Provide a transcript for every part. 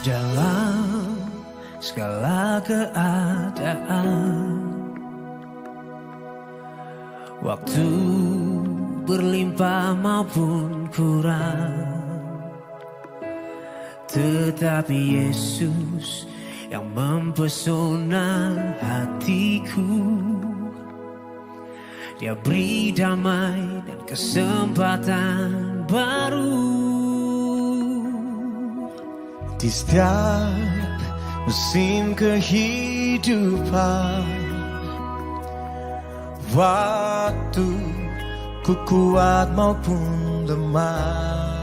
dalam segala keadaan. Waktu berlimpah maupun kurang, tetapi Yesus yang mempesona hatiku. Dia beri damai dan kesempatan baru. Di setiap musim kehidupan, waktu ku kuat maupun lemah,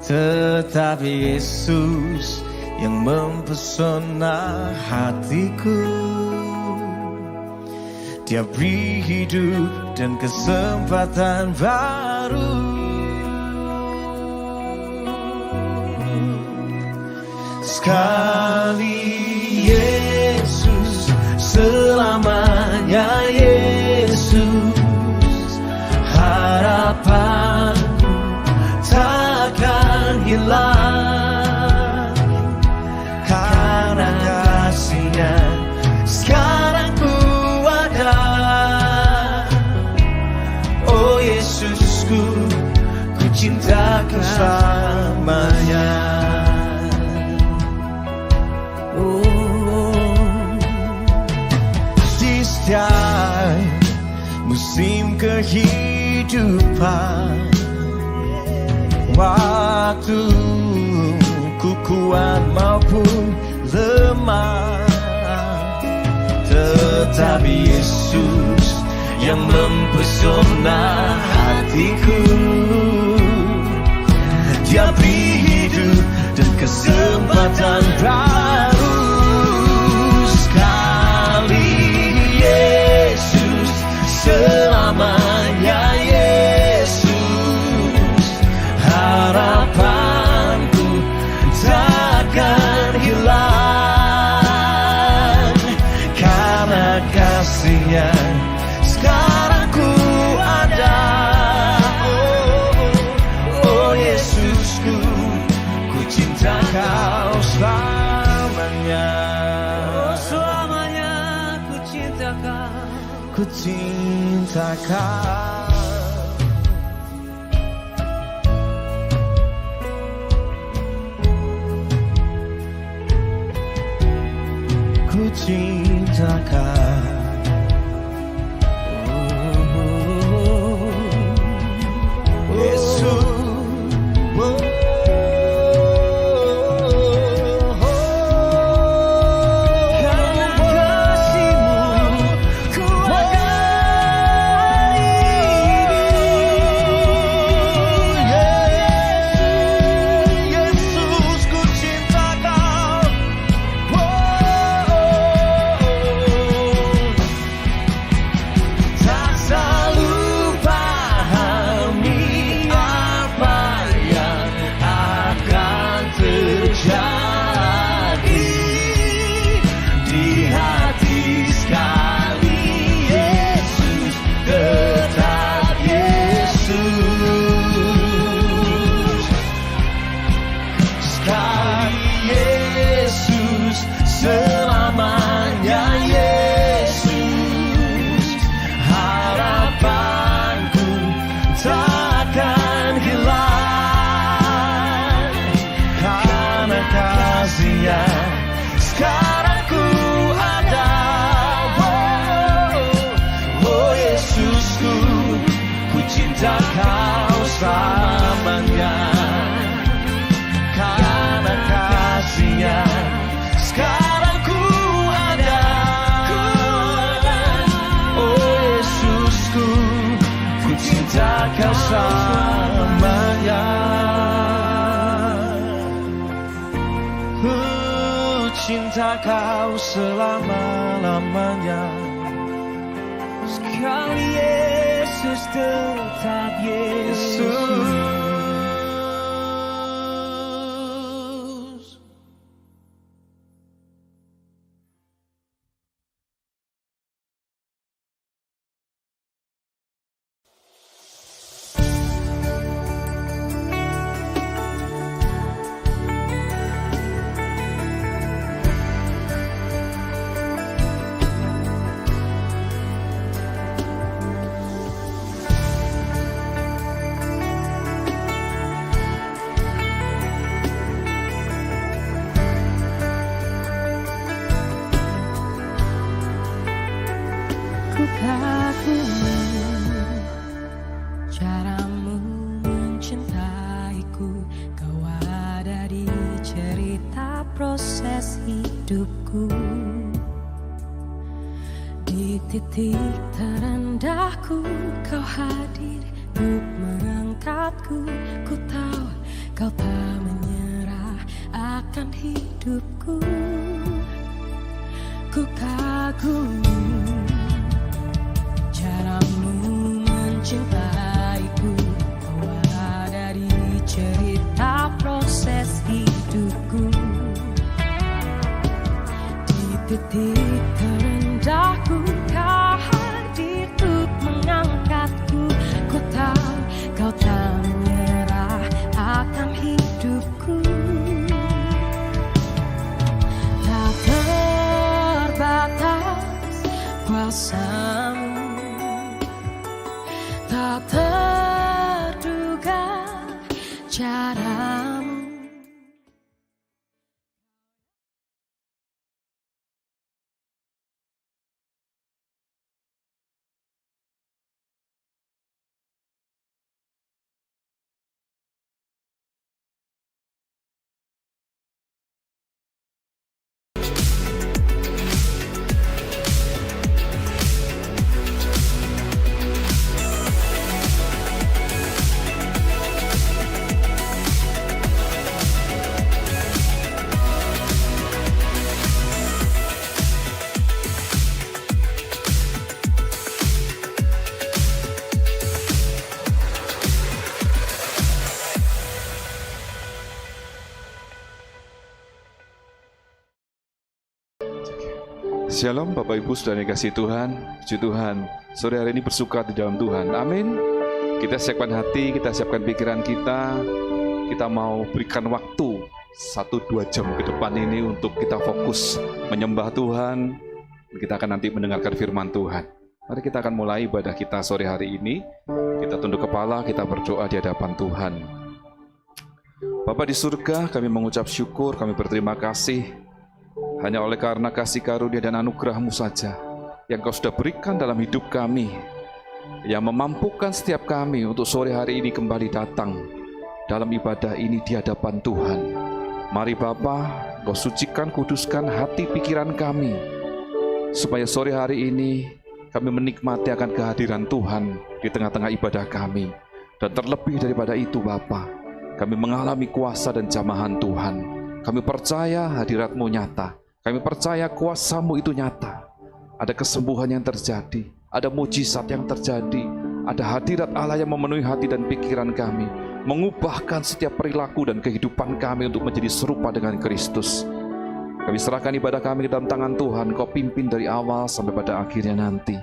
tetapi Yesus yang mempesona hatiku. Dia beri hidup dan kesempatan baru. Sekali Yesus, selamanya Yesus. Harapanku takkan hilang, karena kasih-Nya sekarang ku ada. Oh Yesusku, ku cinta Kau selamanya. Di setiap musim kehidupan, waktu ku kuat maupun lemah, tetapi Yesus yang mempesona hatiku. Dia beri hidup dan kesempatan baru. Sekali Yesus, selamanya Yesus. Harapanku takkan hilang, karena kasih-Nya sekarang ku ada. Oh Yesusku, ku cinta Kau selamanya. Oh selamanya ku cinta Kau. Ku cinta Kau. Ku cinta Kau. Yesus. Sekarang ku ada. Oh Yesusku, ku cinta Kau selamanya, karena kasih-Nya sekarang ku ada. Oh Yesusku, ku cinta Kau selamanya. Cinta Kau selama-lamanya. Sekali Yesus, tetap Yesus. hidupku. Di titik terendahku kau hadir untuk mengangkatku. Ku tahu kau tak menyerah akan hidupku. Ku kagumi caramu mencintaiku. Kau ada di cerita proses hidupku. Di titik terendahku kau hadir untuk mengangkatku. Ku tahu kau tak menyerah akan hidupku. Tak terbatas kuasamu, tak terduga caramu. Shalom Bapak Ibu Saudara yang kasih Tuhan, puji Tuhan, sore hari ini bersuka di dalam Tuhan, amin. Kita siapkan hati, kita siapkan pikiran kita mau berikan waktu 1-2 jam ke depan ini untuk kita fokus menyembah Tuhan. Kita akan nanti mendengarkan firman Tuhan. Mari kita akan mulai ibadah kita sore hari ini. Kita tunduk kepala, kita berdoa di hadapan Tuhan. Bapa di surga, kami mengucap syukur, kami berterima kasih hanya oleh karena kasih karunia dan anugerah-Mu saja yang Kau sudah berikan dalam hidup kami, yang memampukan setiap kami untuk sore hari ini kembali datang dalam ibadah ini di hadapan Tuhan. Mari Bapa, Kau sucikan, kuduskan hati pikiran kami, supaya sore hari ini kami menikmati akan kehadiran Tuhan di tengah-tengah ibadah kami. Dan terlebih daripada itu Bapa, kami mengalami kuasa dan jamahan Tuhan. Kami percaya hadirat-Mu nyata. Kami percaya kuasa-Mu itu nyata. Ada kesembuhan yang terjadi, ada mujizat yang terjadi, ada hadirat Allah yang memenuhi hati dan pikiran kami, mengubahkan setiap perilaku dan kehidupan kami untuk menjadi serupa dengan Kristus. Kami serahkan ibadah kami ke dalam tangan Tuhan. Kau pimpin dari awal sampai pada akhirnya nanti.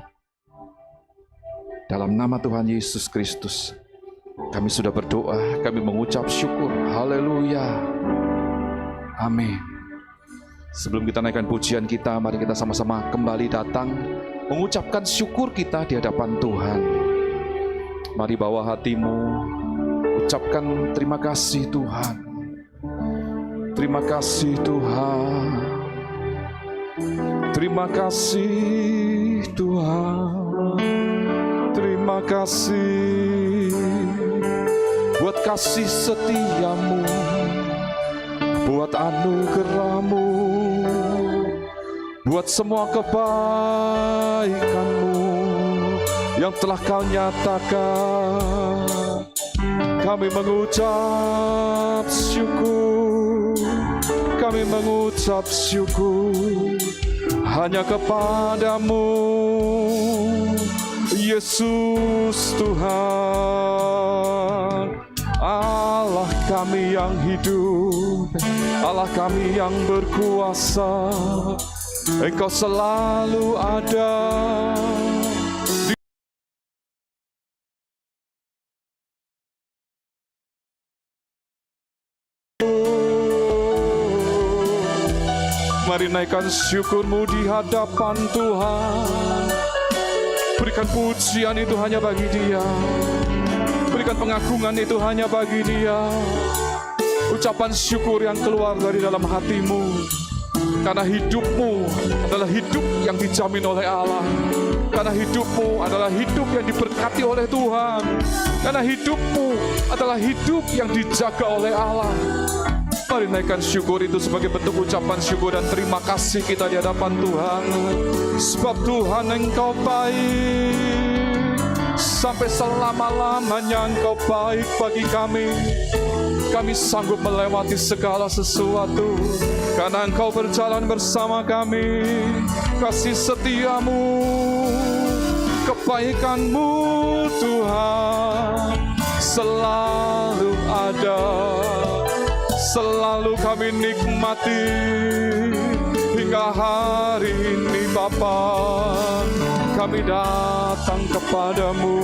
Dalam nama Tuhan Yesus Kristus, kami sudah berdoa, kami mengucap syukur. Haleluya. Amin. Sebelum kita naikkan pujian kita, mari kita sama-sama kembali datang mengucapkan syukur kita di hadapan Tuhan. Mari bawa hatimu, ucapkan terima kasih Tuhan. Terima kasih Tuhan. Terima kasih Tuhan. Terima kasih buat kasih setiamu, buat anugerah-Mu, buat semua kebaikan-Mu yang telah Kau nyatakan. Kami mengucap syukur, kami mengucap syukur hanya kepadamu, Yesus Tuhan. Allah kami yang hidup, Allah kami yang berkuasa, Engkau selalu ada. Mari naikkan syukur-Mu di hadapan Tuhan. Berikan pujian itu hanya bagi Dia. Berikan pengagungan itu hanya bagi Dia. Ucapan syukur yang keluar dari dalam hatimu, karena hidupmu adalah hidup yang dijamin oleh Allah. Karena hidupmu adalah hidup yang diberkati oleh Tuhan. Karena hidupmu adalah hidup yang dijaga oleh Allah. Mari naikkan syukur itu sebagai bentuk ucapan syukur dan terima kasih kita di hadapan Tuhan. Sebab Tuhan Engkau baik, sampai selama-lamanya Engkau baik bagi kami. Kami sanggup melewati segala sesuatu karena Engkau berjalan bersama kami. Kasih setiamu, kebaikan-Mu Tuhan selalu ada, selalu kami nikmati hingga hari ini Bapa. Kami datang kepadamu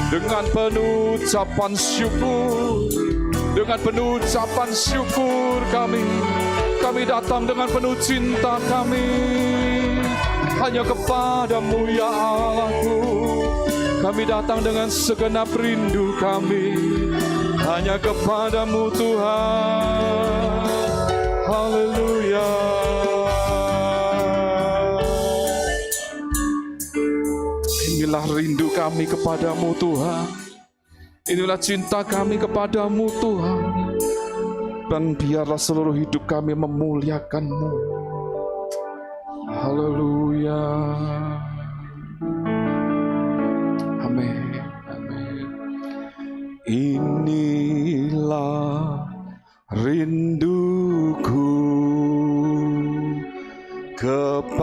dengan penuh ucapan syukur, dengan penuh ucapan syukur kami datang dengan penuh cinta kami hanya kepadamu ya Allahku. Kami datang dengan segenap rindu kami hanya kepadamu Tuhan. Haleluya. Inilah rindu kami kepadamu Tuhan. Inilah cinta kami kepadamu Tuhan. Dan biarlah seluruh hidup kami memuliakan-Mu. Haleluya. Amin. Amin. Inilah rinduku kepadamu,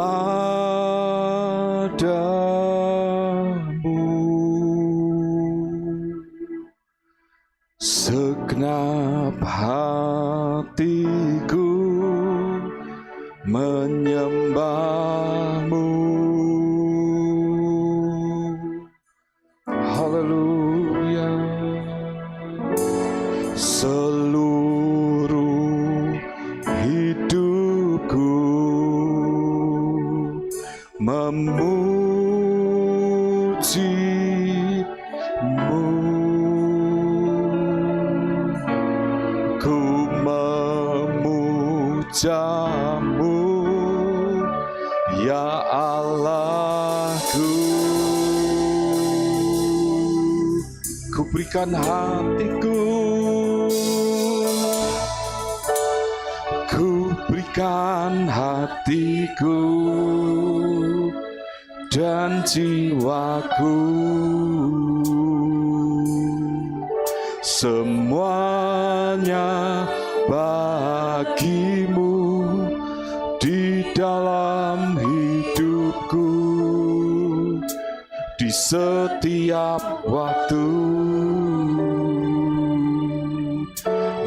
segenap hatiku menyembah-Mu. Haleluya. Seluruh hidupku memuji-Mu. Ku memuja-Mu ya Allahku. Ku berikan hatiku, ku berikan hatiku dan jiwaku, semuanya bagi-Mu di dalam hidupku, di setiap waktu.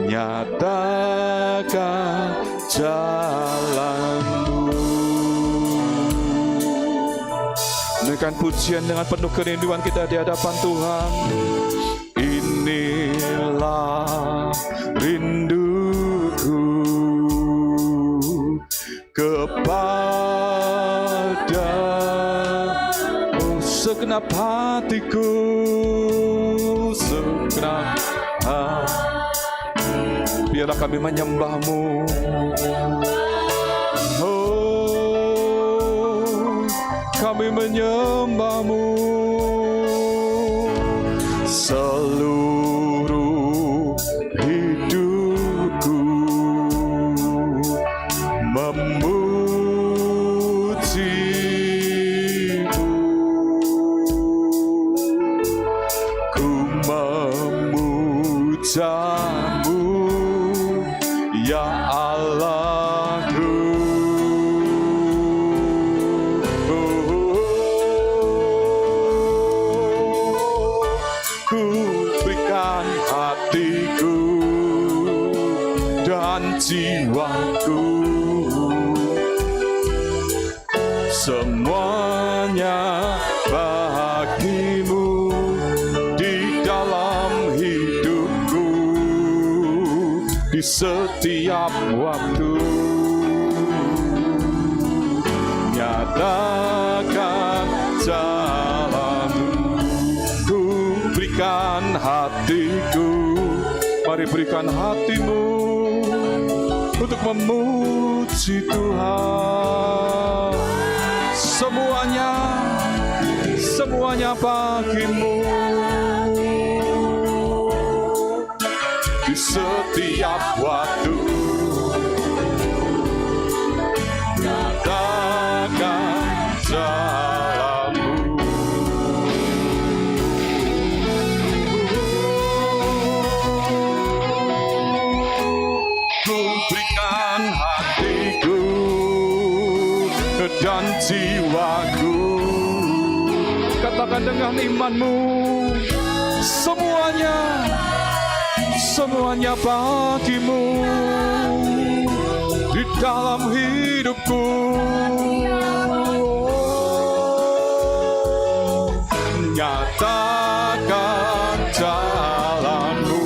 Nyatakan jalan-Mu. Naikkan pujian dengan penuh kerinduan kita di hadapan Tuhan. Inilah rinduku kepada-Mu, segenap hatiku, segenap hati. Biarlah kami menyembah-Mu. Oh, kami menyembah-Mu. Seluruh hidupku memuji-Mu. Ku memuja-Mu ya Allahku. Ku berikan hatiku dan jiwaku, semuanya bagi-Mu di dalam hidupku, di setiap waktu. Nyatakan jalan-Mu. Ku berikan hatiku, mari berikan hatimu untuk memuji Tuhan. Semuanya bagi-Mu di setiap setiap waktu. Nyatakan jalanmu. Ku berikan hatiku dan jiwaku. Katakan dengan imanmu, semuanya bagimu di dalam hidupku. Nyatakan jalanmu,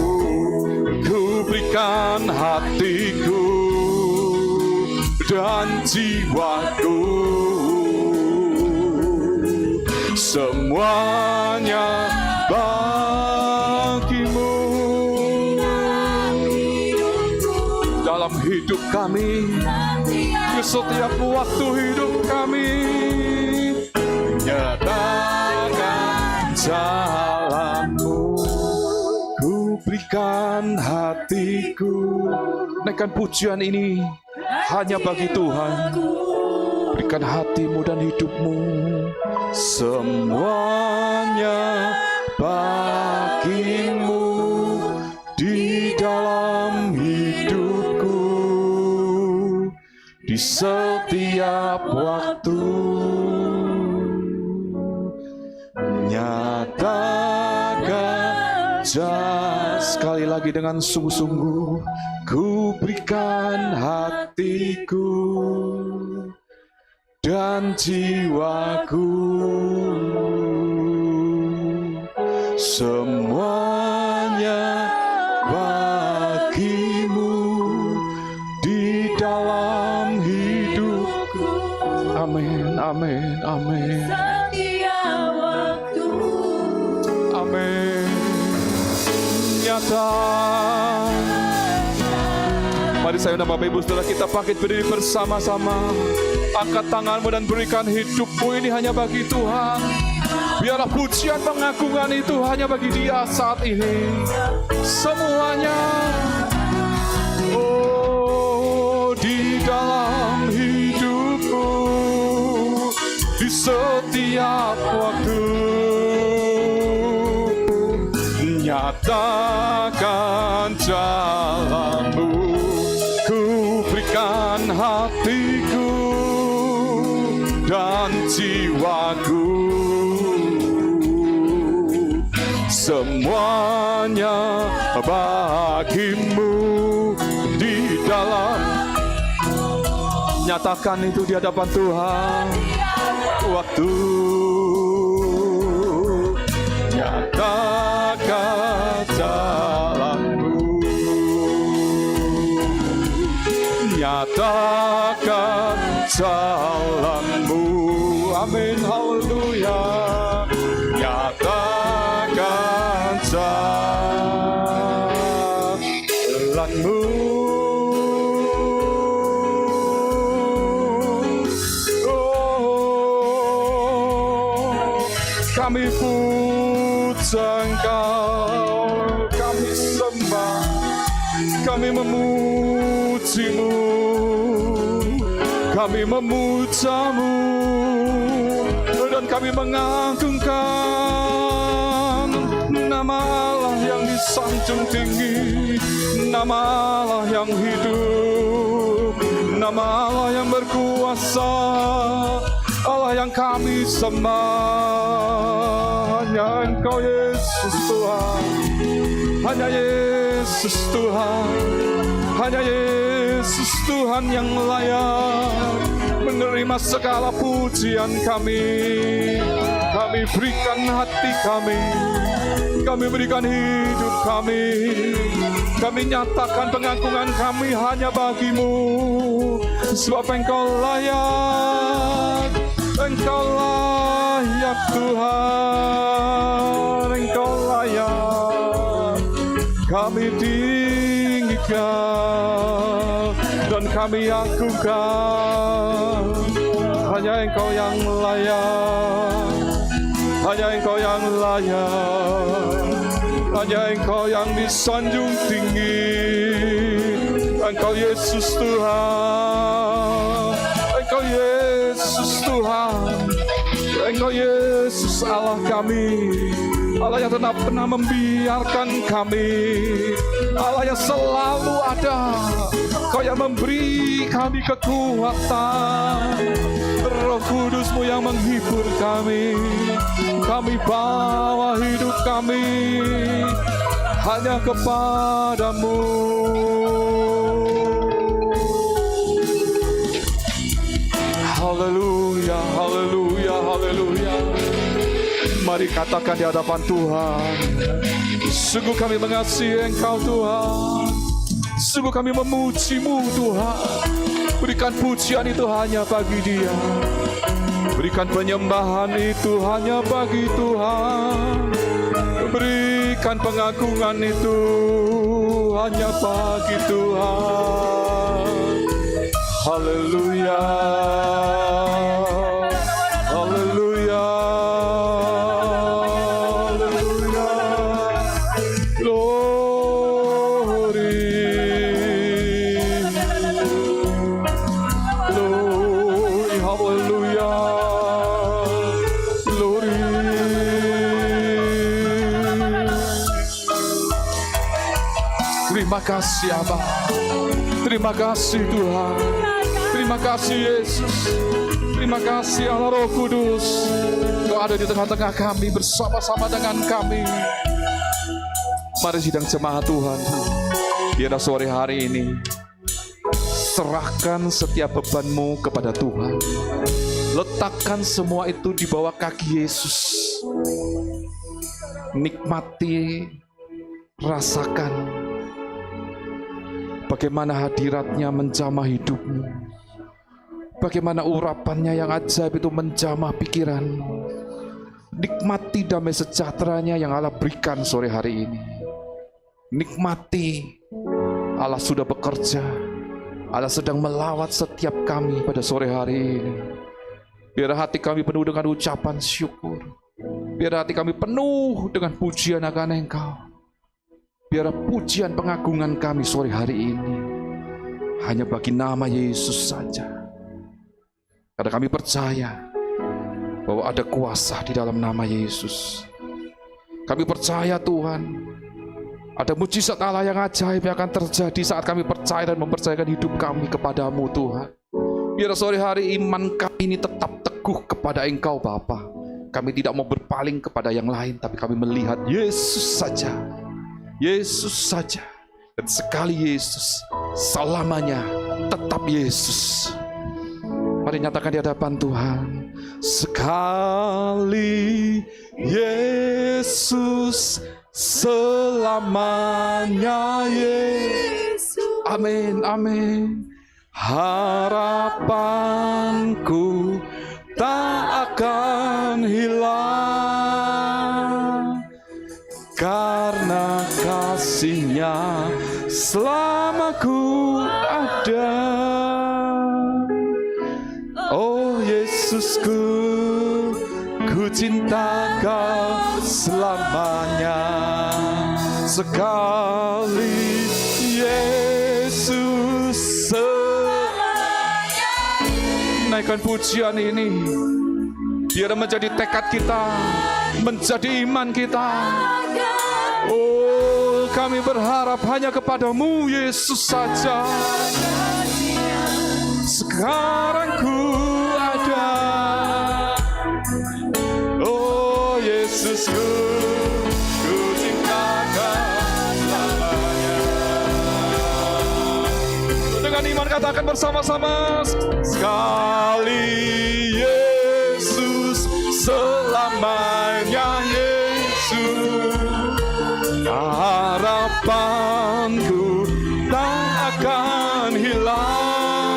ku berikan hatiku dan jiwaku. Semuanya bagimu. Dalam hidup kami, di setiap waktu hidup kami, nyatakan jalanmu. Ku berikan hatiku. Naikkan pujian ini hanya bagi Tuhan. Berikan hatimu dan hidupmu. Semuanya bagimu di dalam hidupku, di setiap waktu. Nyatakan sekali lagi dengan sungguh-sungguh, ku berikan hatiku dan jiwaku. Semuanya bagimu di dalam hidupku. Amin, amin, amin. Amin. Nyata. Mari saya undang Bapak Ibu Saudara, kita bangkit berdiri bersama-sama. Angkat tanganmu dan berikan hidupmu ini hanya bagi Tuhan. Biarlah pujian pengagungan itu hanya bagi Dia saat ini. Semuanya, oh, di dalam hidupku, di setiap waktu. Nyatakan jalanmu, ku berikan hatiku dan jiwaku. Semuanya bagimu di dalam. Nyatakan itu di hadapan Tuhan. Waktu nyatakan jalanmu, nyatakan jalanmu. Amin, haleluya. Nyatakan jalanmu. Oh, kami puja Engkau, kami sembah, kami memujimu, kami memujamu, dan kami mengagungkan nama Allah yang disanjung tinggi, nama Allah yang hidup, nama Allah yang berkuasa, Allah yang kami sembah. Hanya Engkau Yesus Tuhan, hanya Yesus Tuhan, hanya Yesus Tuhan yang layak menerima segala pujian kami. Kami berikan hati kami berikan hidup kami nyatakan pengagungan kami hanya bagi-Mu, sebab Engkau layak Tuhan, Engkau layak. Kami tinggikan dan kami agungkan. Hanya Engkau yang layak, hanya Engkau yang layak, hanya Engkau yang disanjung tinggi. Engkau Yesus Tuhan, Engkau Yesus Tuhan, Engkau Yesus Allah kami, Allah yang tidak pernah membiarkan kami, Allah yang selalu ada, Kau yang memberi kami kekuatan, Roh Kudus-Mu yang menghibur kami bawa hidup kami hanya kepadamu. Haleluya, haleluya, haleluya. Mari katakan di hadapan Tuhan, sungguh kami mengasihi Engkau Tuhan, sungguh kami memuji-Mu Tuhan. Berikan pujian itu hanya bagi Dia, berikan penyembahan itu hanya bagi Tuhan, berikan pengagungan itu hanya bagi Tuhan. Haleluya, haleluya, haleluya. Glory, glory, haleluya, glory. Terima kasih Abah, terima kasih Tuhan, terima kasih Yesus, terima kasih Allah Roh Kudus. Kau ada di tengah-tengah kami, bersama-sama dengan kami. Mari sidang jemaat Tuhan, biarlah sore hari ini serahkan setiap bebanmu kepada Tuhan. Letakkan semua itu di bawah kaki Yesus. Nikmati, rasakan bagaimana hadiratnya menjamah hidupmu, bagaimana urapannya yang ajaib itu menjamah pikiranmu. Nikmati damai sejahteranya yang Allah berikan sore hari ini. Nikmati, Allah sudah bekerja, Allah sedang melawat setiap kami pada sore hari ini. Biar hati kami penuh dengan ucapan syukur, biar hati kami penuh dengan pujian akan Engkau. Biar pujian pengagungan kami sore hari ini hanya bagi nama Yesus saja. Karena kami percaya bahwa ada kuasa di dalam nama Yesus. Kami percaya Tuhan, ada mujizat Allah yang ajaib yang akan terjadi saat kami percaya dan mempercayakan hidup kami kepadamu Tuhan. Biar sore hari iman kami ini tetap teguh kepada Engkau Bapa. Kami tidak mau berpaling kepada yang lain, tapi kami melihat Yesus saja. Yesus saja, dan sekali Yesus, selamanya tetap Yesus. Mari nyatakan di hadapan Tuhan, sekali Yesus, selamanya Yesus. Amin, amin. Harapanku tak akan hilang, karena kasih-Nya selama ku ada. Oh Yesusku, ku cinta Kau selamanya. Sekali Yesus, selamanya. Naikkan pujian ini, biar menjadi tekad kita, menjadi iman kita. Oh, kami berharap hanya kepadamu Yesus saja. Sekarang ku ada, oh Yesusku, ku cinta Kau selamanya. Dengan iman katakan bersama-sama, sekali Yesus, selamanya Yesus. Harapanku tak akan hilang,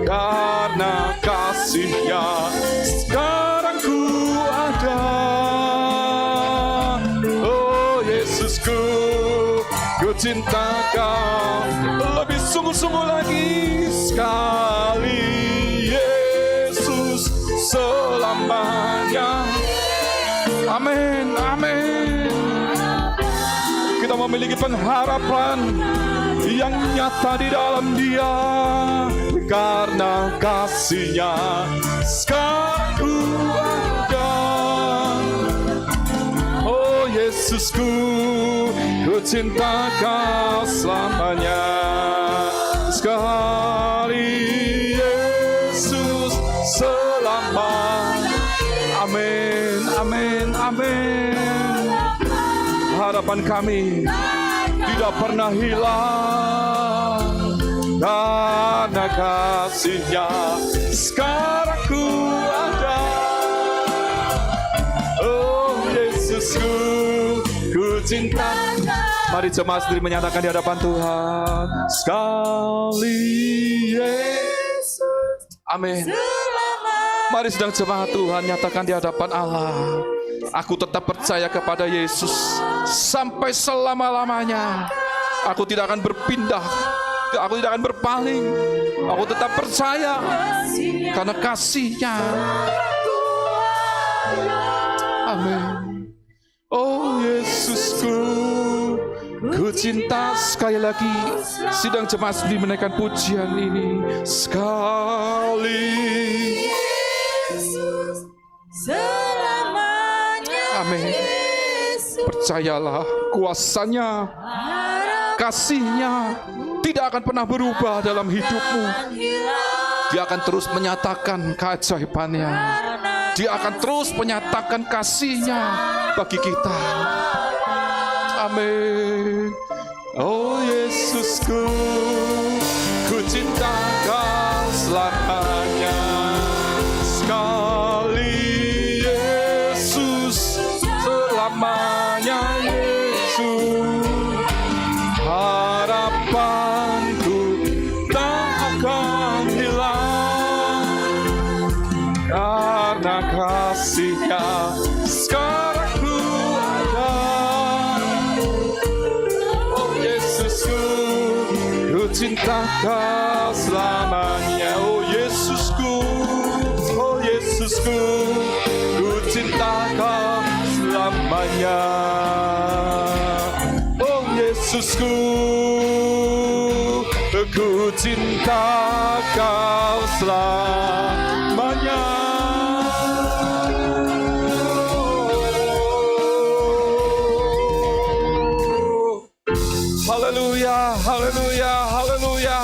karena kasih-Nya sekarang ku ada. Oh Yesusku, ku cinta Kau lebih sungguh-sungguh lagi. Sekali Yesus, selamanya. Amin, amin. Kita memiliki pengharapan yang nyata di dalam Dia. Karena kasih-Nya sekarang ku ada. Oh Yesusku, ku cinta Kau selamanya. Sekali Yesus selamanya. Amin, amin, amin. Harapan kami tidak pernah hilang, karena kasih-Nya sekarang ku ada. Oh Yesusku, ku cinta. Mari jemaat sendiri menyatakan di hadapan Tuhan. Sekali Yesus. Amin. Mari sedang jemaat Tuhan nyatakan di hadapan Allah. Aku tetap percaya kepada Yesus sampai selama-lamanya. Aku tidak akan berpindah, aku tidak akan berpaling. Aku tetap percaya karena kasih-Nya. Amin. Oh Yesusku, ku cinta. Sekali lagi sidang jemaat sendiri menaikkan pujian ini. Sekali Selamanya. Amin. Percayalah, kuasa-Nya, kasih-Nya tidak akan pernah berubah dalam hidupmu. Dia akan terus menyatakan keajaibannya. Dia akan terus menyatakan kasih-Nya bagi kita. Amin. Oh Yesusku, ku cinta Kau selamanya. Sekali Yesus selamanya. Yesus, harapanku tak akan hilang, karena kasih-Nya sekarang ku ada. Oh Yesusku, ku cinta Kau selamanya. Oh Yesusku, oh Yesusku, ku cinta Kau selamanya. Oh Yesusku, ku cinta Kau selamanya. Haleluya, haleluya, haleluya.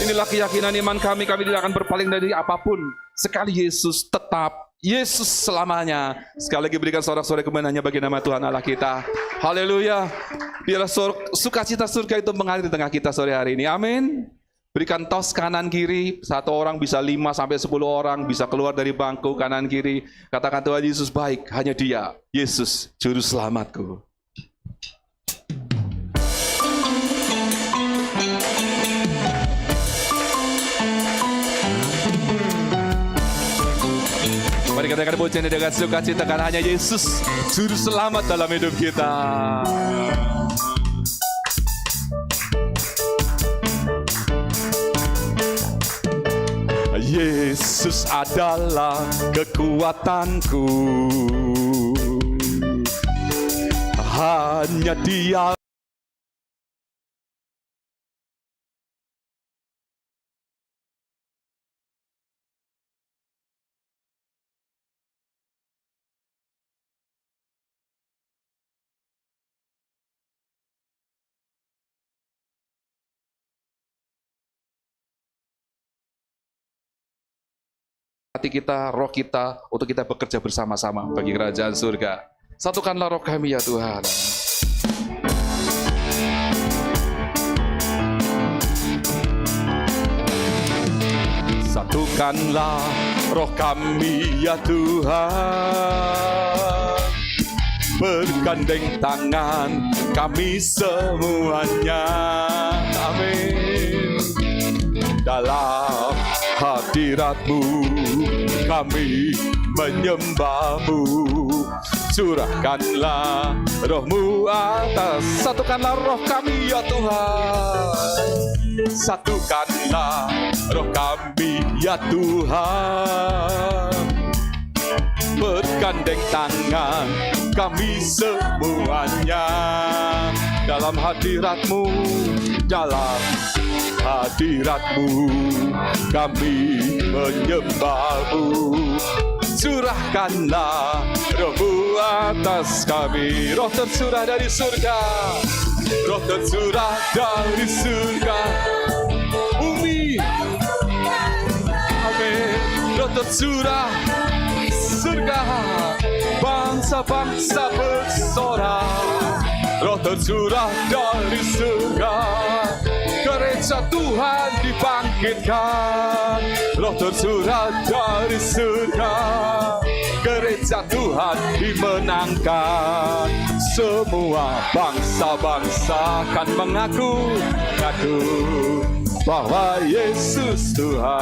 Inilah keyakinan iman kami. Kami tidak akan berpaling dari apapun. Sekali Yesus tetap, Yesus selamanya. Sekali lagi berikan sorak-sorai kemenangannya bagi nama Tuhan Allah kita. Haleluya. Biarlah sukacita surga itu mengalir di tengah kita sore hari ini. Amin. Berikan tos kanan kiri. Satu orang bisa 5 sampai 10 orang bisa keluar dari bangku kanan kiri. Katakan, Tuhan Yesus baik. Hanya Dia, Yesus juru selamatku. Mari katakan pujian dengan sukacita, karena hanya Yesus juru selamat dalam hidup kita. Yesus adalah kekuatanku, hanya Dia. Hati kita, roh kita, untuk kita bekerja bersama-sama bagi kerajaan surga. Satukanlah roh kami ya Tuhan. Satukanlah roh kami ya Tuhan. Bergandeng tangan kami semuanya. Amin. Dalam hadirat-Mu kami menyembah-Mu. Curahkanlah roh-Mu atas. Satukanlah roh kami ya Tuhan. Satukanlah roh kami ya Tuhan. Bergandeng tangan kami semuanya. dalam hadirat-Mu, dalam hadirat-Mu kami menyembah-Mu. Curahkanlah Roh-Mu atas kami, Roh tercurah dari surga, Roh tercurah dari surga, bumi, amin. Roh tercurah surga, bangsa-bangsa bersorak. Roh tercurah dari surga, gereja Tuhan dibangkitkan. Roh tercurah dari surga, gereja Tuhan dimenangkan. Semua bangsa-bangsa akan mengaku bahwa Yesus Tuhan.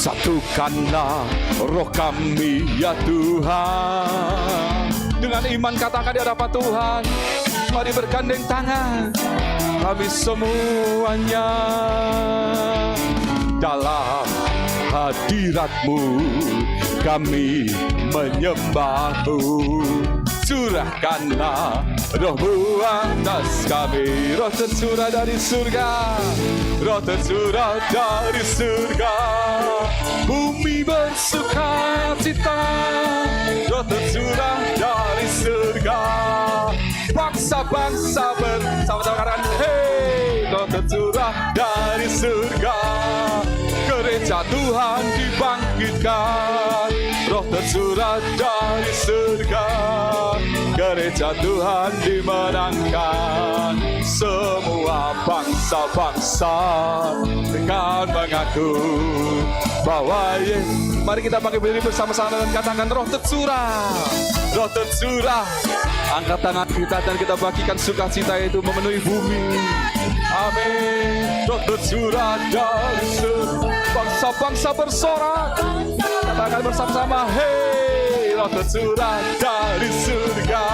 Satukanlah roh kami ya Tuhan. Dengan iman katakan di hadapan Tuhan, mari bergandeng tangan kami semuanya dalam hadirat-Mu kami menyembah-Mu. Curahkanlah Roh-Mu atas kami, Roh tercurah dari surga, Roh tercurah dari surga, bumi bersuka cita. Roh tercurah dari surga, bangsa-bangsa bersama-sama katakan hey. Roh tercurah dari surga, gereja Tuhan dibangkitkan. Roh tercurah dari surga, gereja Tuhan dimenangkan. Semua bangsa-bangsa akan mengaku bahwa mari kita bangkit berdiri bersama-sama dan katakan roh tercurah, roh tercurah. Angkat tangan kita dan kita bagikan sukacita itu memenuhi bumi. Amin. Roh tercurah dari surga, bangsa-bangsa bersorak. Katakan bersama-sama, hey. Roh tercurah dari surga,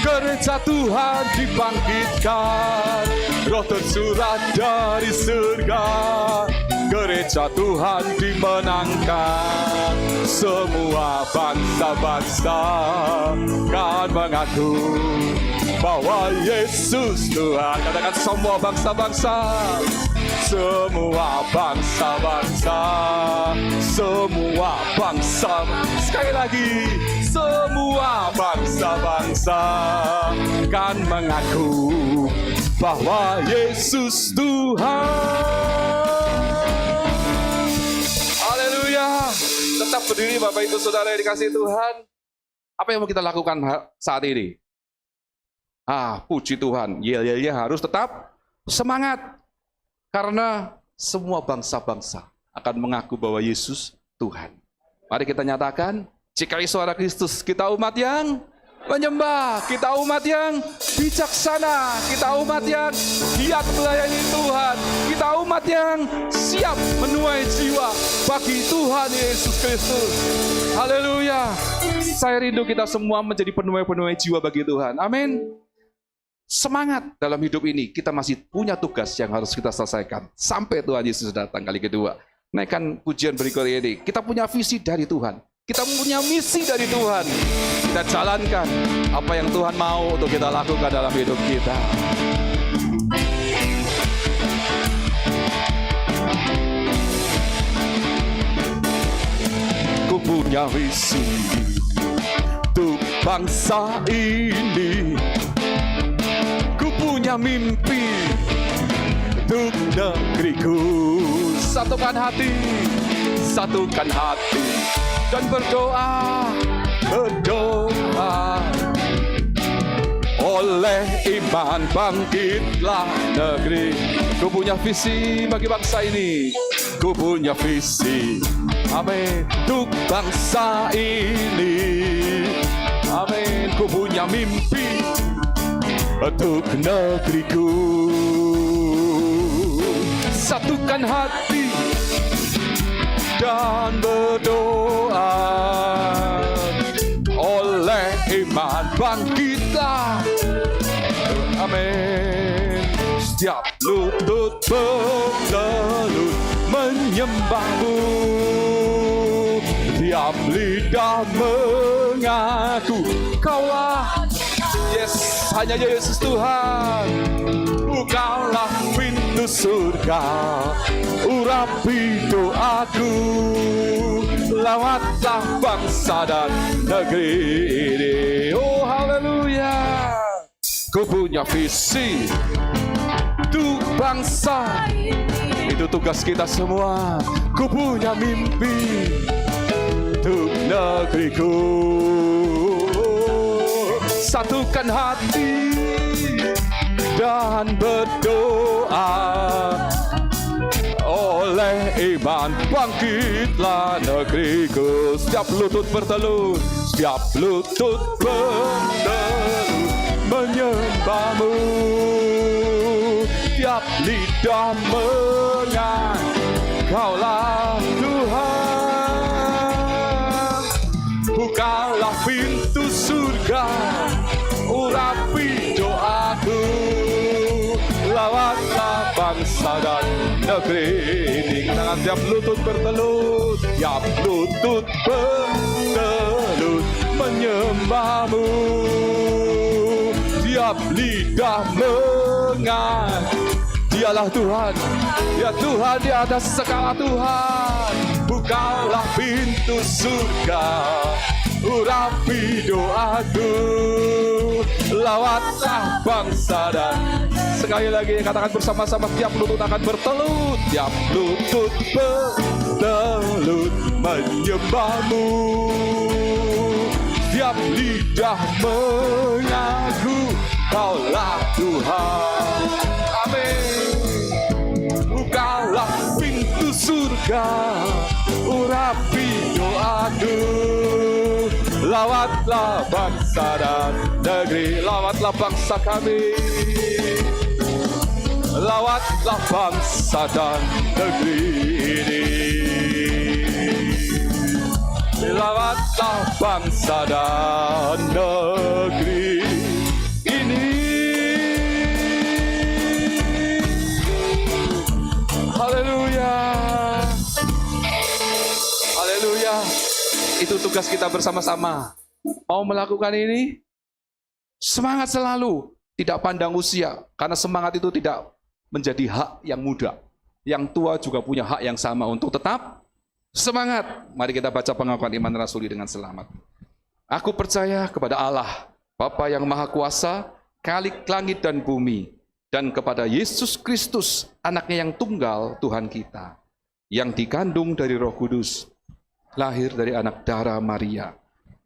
gereja Tuhan dibangkitkan. Roh tercurah dari surga, gereja Tuhan dimenangkan. Semua bangsa-bangsa kan mengaku bahwa Yesus Tuhan. Katakan semua bangsa-bangsa, semua bangsa-bangsa, semua bangsa. Sekali lagi, semua bangsa-bangsa kan mengaku bahwa Yesus Tuhan. Haleluya. Tetap berdiri Bapak Ibu Saudara yang dikasihi Tuhan. Apa yang mau kita lakukan saat ini? Puji Tuhan. Yel-yelnya harus tetap semangat. Karena semua bangsa-bangsa akan mengaku bahwa Yesus Tuhan. Mari kita nyatakan, jika suara Kristus, kita umat yang menyembah, kita umat yang bijaksana, kita umat yang giat melayani Tuhan, kita umat yang siap menuai jiwa bagi Tuhan Yesus Kristus. Haleluya. Saya rindu kita semua menjadi penuai-penuai jiwa bagi Tuhan. Amin. Semangat dalam hidup ini, kita masih punya tugas yang harus kita selesaikan sampai Tuhan Yesus datang kali kedua. Naikkan pujian berikut ini. Kita punya visi dari Tuhan, kita punya misi dari Tuhan. Kita jalankan apa yang Tuhan mau untuk kita lakukan dalam hidup kita. Ku punya visi untuk bangsa ini, punya mimpi untuk negeriku. Satukan hati dan berdoa. Oleh iman bangkitlah negeri. Ku punya visi bagi bangsa ini. Ku punya visi, amin, untuk bangsa ini. Amin. Ku punya mimpi untuk negeriku. Satukan hati dan berdoa. Oleh iman bangkitlah, amin. Setiap lutut bertelut menyembah-Mu, tiap lidah mengaku Kaulah, yes, hanya Yesus Tuhan. Bukalah pintu surga, urapi doaku, lawatlah bangsa dan negeri ini. Oh haleluya. Ku punya visi untuk bangsa, itu tugas kita semua. Ku punya mimpi untuk negeriku. Satukan hati dan berdoa, oleh iman bangkitlah negeriku. Setiap lutut bertelut, setiap lutut bertelut menyembahmu, tiap lidah mengaku Kaulah Tuhan. Bukalah pintu surga, urapi doaku, lawatlah bangsa dan negeri ini. Dengan tiap lutut bertelut, tiap lutut bertelut menyembahmu, tiap lidah mengaku Dialah Tuhan, ya Tuhan di atas segala Tuhan. Bukalah pintu surga, urapi doaku, lawatlah bangsa dan sekali lagi katakan bersama-sama, tiap lutut akan bertelut, tiap lutut bertelut menyembahmu, tiap lidah mengaku Kaulah Tuhan. Amin. Bukalah pintu surga, urapi doaku, lawatlah bangsa dan negeri. Lawatlah bangsa kami, lawatlah bangsa dan negeri ini. Lawatlah bangsa dan negeri ini. Haleluya. Haleluya. Itu tugas kita bersama-sama. Mau melakukan ini? Semangat selalu, tidak pandang usia, karena semangat itu tidak menjadi hak yang muda. Yang tua juga punya hak yang sama untuk tetap semangat. Mari kita baca pengakuan iman rasuli dengan selamat. Aku percaya kepada Allah, Bapa yang Maha Kuasa, Khalik langit dan bumi, dan kepada Yesus Kristus, anaknya yang tunggal, Tuhan kita, yang dikandung dari Roh Kudus, lahir dari anak darah Maria,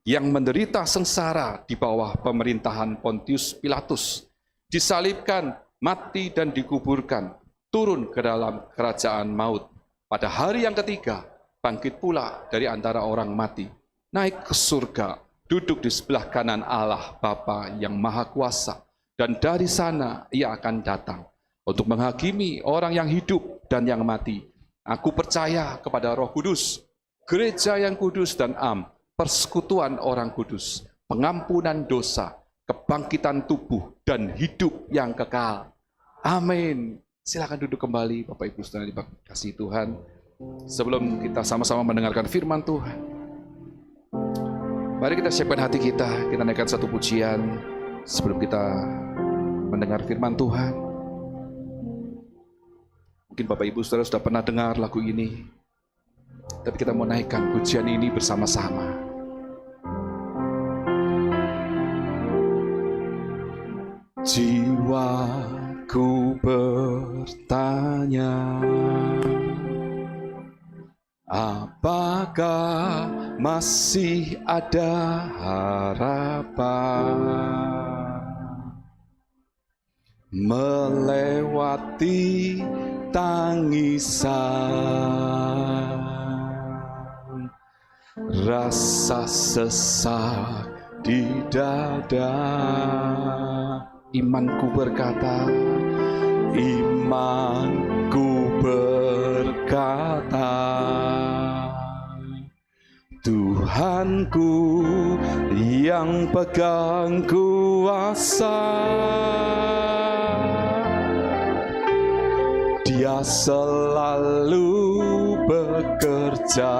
yang menderita sengsara di bawah pemerintahan Pontius Pilatus, disalibkan, mati dan dikuburkan, turun ke dalam kerajaan maut. Pada hari yang ketiga, bangkit pula dari antara orang mati, naik ke surga, duduk di sebelah kanan Allah Bapa yang Maha Kuasa, dan dari sana ia akan datang untuk menghakimi orang yang hidup dan yang mati. Aku percaya kepada Roh Kudus, gereja yang kudus dan persekutuan orang kudus, pengampunan dosa, kebangkitan tubuh, dan hidup yang kekal. Amin. Silakan duduk kembali, Bapak Ibu Saudara dikasihi Tuhan. Sebelum kita sama-sama mendengarkan firman Tuhan, mari kita siapkan hati kita naikkan satu pujian sebelum kita mendengar firman Tuhan. Mungkin Bapak Ibu Saudara sudah pernah dengar lagu ini, tapi kita mau naikkan pujian ini bersama-sama. Jiwaku bertanya, apakah masih ada harapan melewati tangisan, rasa sesak di dada. Imanku berkata, imanku berkata, Tuhanku yang pegang kuasa, Dia selalu bekerja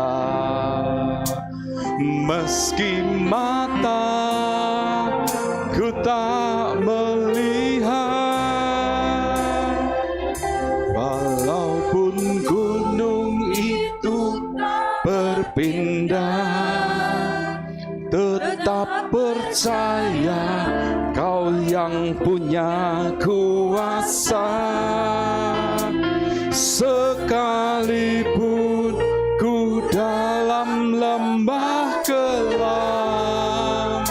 meski mata ku tak melihat, walaupun gunung itu berpindah, tetap percaya Kau yang punya kuasa. Sekalipun ku dalam lembah kelam,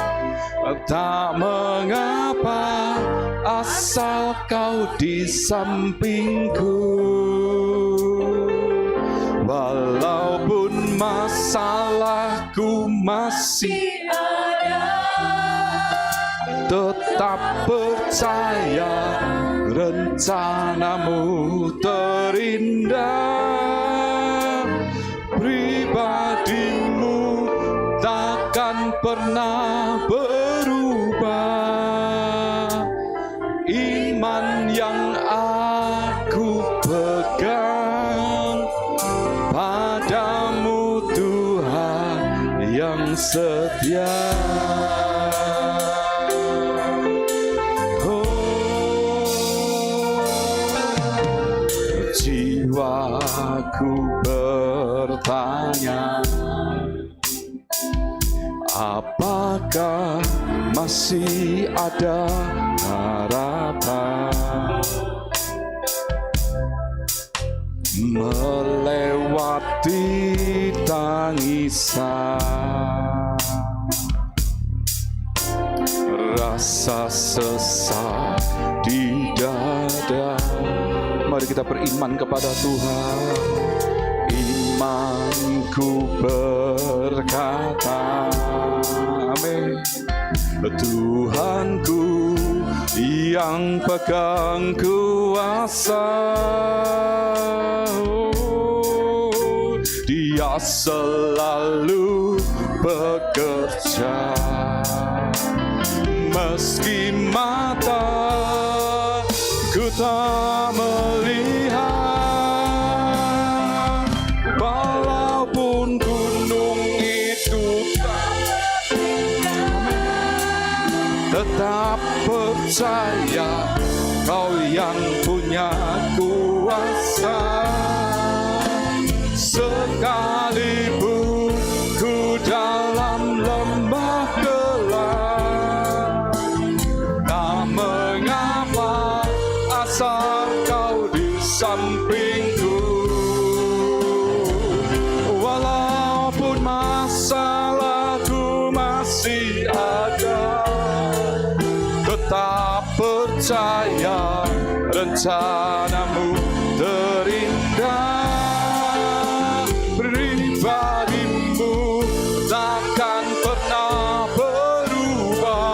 tak mengapa asal Kau di sampingku. Walaupun masalahku masih tetap percaya rencanamu terindah. Pribadimu takkan pernah berubah. Iman yang aku pegang padamu Tuhan yang setia. Jiwaku bertanya, apakah masih ada harapan melewati tangisan, rasa sesak di dada. Mari kita beriman kepada Tuhan. Imanku berkata, amin. Tuhanku yang pegang kuasa, Dia selalu bekerja. Meski mata ku tak melihat, walaupun gunung itu tetap percaya Kau yang punya kuasa. Sekalipun ku dalam lembah gelap, tak mengapa asal Kau di sampingku. Walaupun masalahku masih ada, tetap percaya rencanamu terindah. Pribadimu takkan pernah berubah.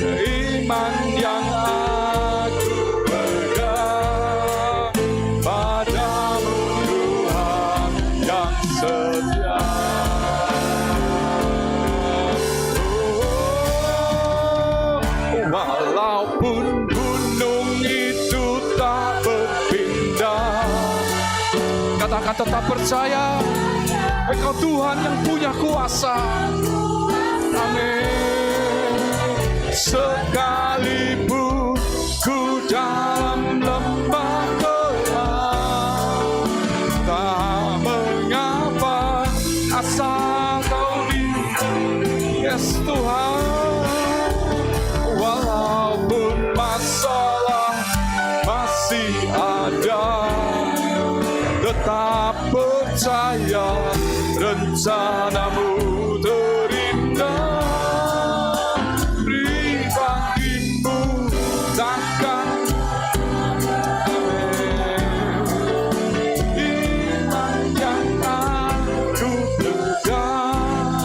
Iman yang aku pegang padamu Tuhan yang setia. Walaupun gunung itu tak berpindah, katakan tetap percaya Engkau Tuhan yang punya kuasa. Amin. Sekalipun ku dalam lembah gelap, tak mengapa asal Kau di yes Tuhan. Walaupun masalah masih ada, tetap percaya rencanamu terindah. Pribadimu takkan iman yang aku pegang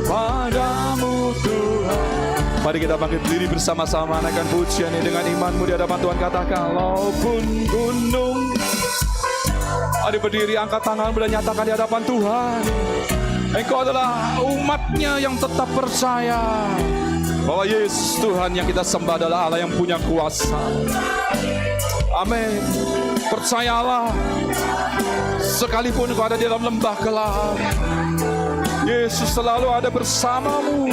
padamu Tuhan. Mari kita bangkit berdiri bersama-sama, naikkan pujian ini dengan imanmu di hadapan Tuhan. Katakan, walaupun gunung. Mari berdiri, angkat tangan dan nyatakan di hadapan Tuhan. Engkau adalah umatnya yang tetap percaya bahwa Yesus Tuhan yang kita sembah adalah Allah yang punya kuasa. Amin. Percayalah, sekalipun kau ada di dalam lembah gelap, Yesus selalu ada bersamamu.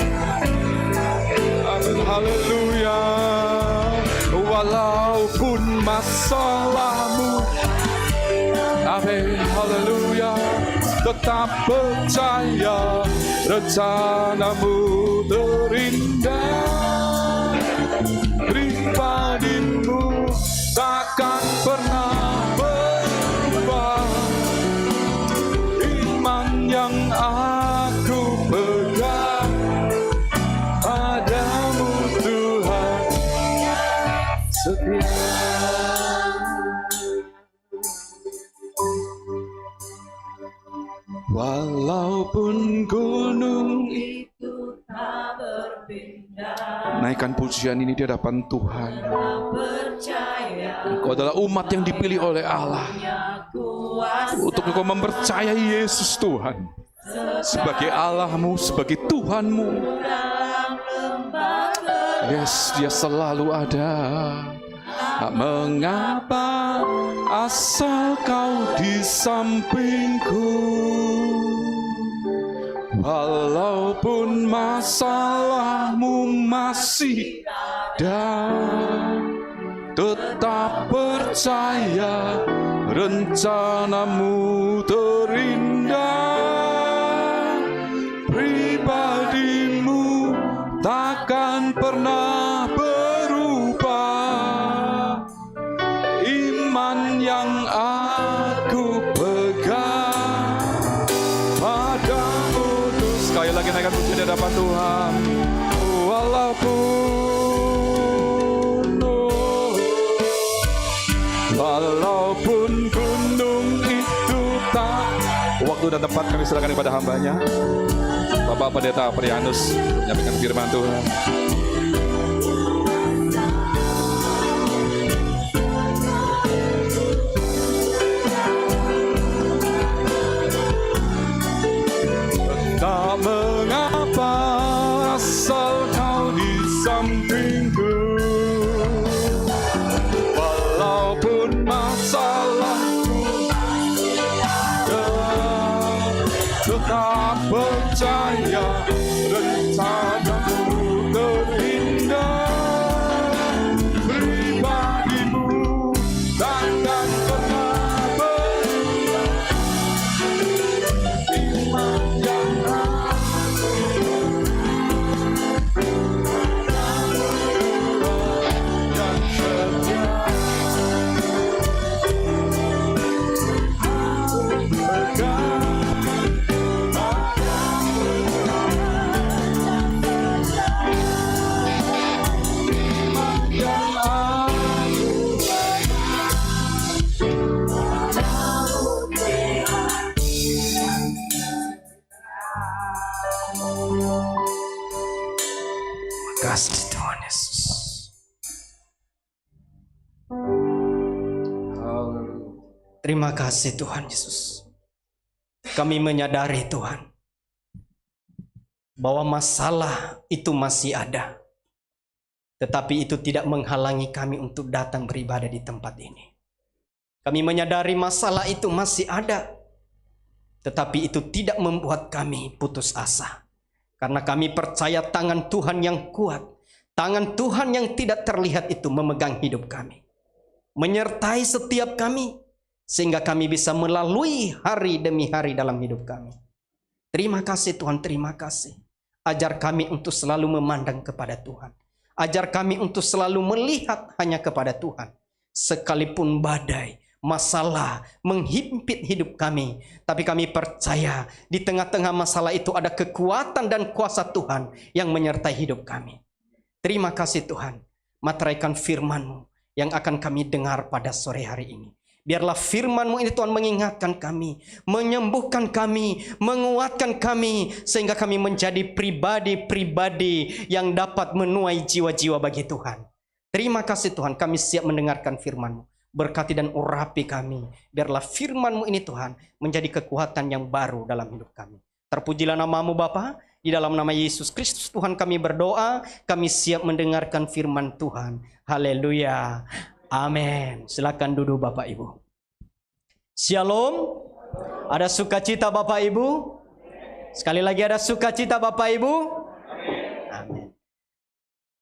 Amin, haleluya. Walaupun masalahmu, amin, haleluya, tetap percaya rencanamu terindah. Pribadimu takkan pernah berubah. Iman yang aku pegang padamu Tuhan setia. Walaupun gunung itu tak berpindah, naikkan pujian ini di hadapan Tuhan. Engkau adalah umat yang dipilih oleh Allah untuk engkau mempercayai Yesus Tuhan sebagai Allahmu, sebagai Tuhanmu. Yes, Dia selalu ada. Tak mengapa asal kau di sampingku, walaupun masalahmu masih ada, tetap percaya rencanamu terindah. Pribadimu takkan pernah berubah. Iman yang aku pegang padamu Tuhan. Sekali lagi naikkan pujian di hadapan Tuhan. Walaupun gunung itu tak. Waktu dan tempat kami serahkan kepada hambanya, Bapak Pendeta Prianus, menyampaikan firman Tuhan. Tak mengapa asal kau di sampingku, walaupun masalahku tetap percaya rencanamu terindah. Pribadimu takkan pernah berubah. Iman yang kasih Tuhan Yesus. Terima kasih Tuhan Yesus. Kami menyadari Tuhan bahwa masalah itu masih ada, tetapi itu tidak menghalangi kami untuk datang beribadah di tempat ini. Kami menyadari masalah itu masih ada, tetapi itu tidak membuat kami putus asa. Karena kami percaya tangan Tuhan yang kuat, tangan Tuhan yang tidak terlihat itu memegang hidup kami, menyertai setiap kami, sehingga kami bisa melalui hari demi hari dalam hidup kami. Terima kasih Tuhan, terima kasih. Ajar kami untuk selalu memandang kepada Tuhan. Ajar kami untuk selalu melihat hanya kepada Tuhan. Sekalipun badai, masalah menghimpit hidup kami, tapi kami percaya di tengah-tengah masalah itu ada kekuatan dan kuasa Tuhan yang menyertai hidup kami. Terima kasih Tuhan. Materaikan firman-Mu yang akan kami dengar pada sore hari ini. Biarlah firman-Mu ini Tuhan mengingatkan kami, menyembuhkan kami, menguatkan kami, sehingga kami menjadi pribadi-pribadi yang dapat menuai jiwa-jiwa bagi Tuhan. Terima kasih Tuhan, kami siap mendengarkan firman-Mu. Berkati dan urapi kami. Biarlah firman-Mu ini Tuhan menjadi kekuatan yang baru dalam hidup kami. Terpujilah nama-Mu Bapa. Di dalam nama Yesus Kristus Tuhan kami berdoa. Kami siap mendengarkan firman Tuhan. Haleluya. Amin. Silakan duduk Bapak Ibu. Shalom. Ada sukacita Bapak Ibu? Sekali lagi ada sukacita Bapak Ibu. Amin.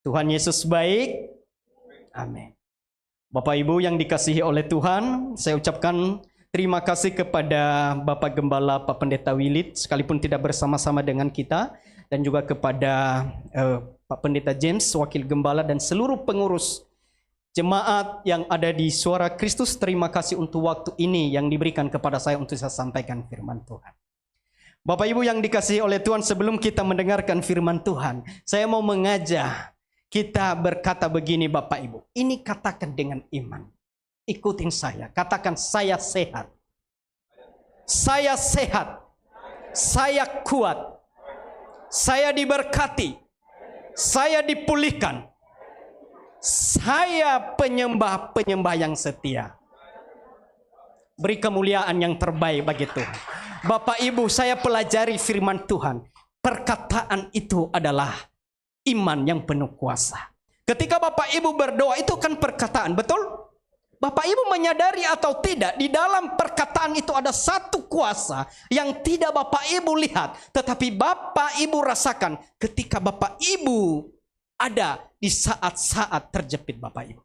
Tuhan Yesus baik. Amin. Bapak Ibu yang dikasihi oleh Tuhan, saya ucapkan terima kasih kepada Bapak Gembala Pak Pendeta Wilit sekalipun tidak bersama-sama dengan kita, dan juga kepada Pak Pendeta James wakil gembala dan seluruh pengurus jemaat yang ada di Suara Kristus. Terima kasih untuk waktu ini yang diberikan kepada saya untuk saya sampaikan firman Tuhan. Bapak Ibu yang dikasihi oleh Tuhan, sebelum kita mendengarkan firman Tuhan, saya mau mengajak kita berkata begini Bapak Ibu. Ini katakan dengan iman. Ikutin saya. Katakan, saya sehat. Saya sehat. Saya kuat. Saya diberkati. Saya dipulihkan. Saya penyembah-penyembah yang setia. Beri kemuliaan yang terbaik bagi Tuhan. Bapak Ibu, saya pelajari firman Tuhan. Perkataan itu adalah iman yang penuh kuasa. Ketika Bapak Ibu berdoa, itu kan perkataan, betul? Bapak Ibu menyadari atau tidak, di dalam perkataan itu ada satu kuasa yang tidak Bapak Ibu lihat, tetapi Bapak Ibu rasakan ketika Bapak Ibu ada di saat-saat terjepit Bapak Ibu.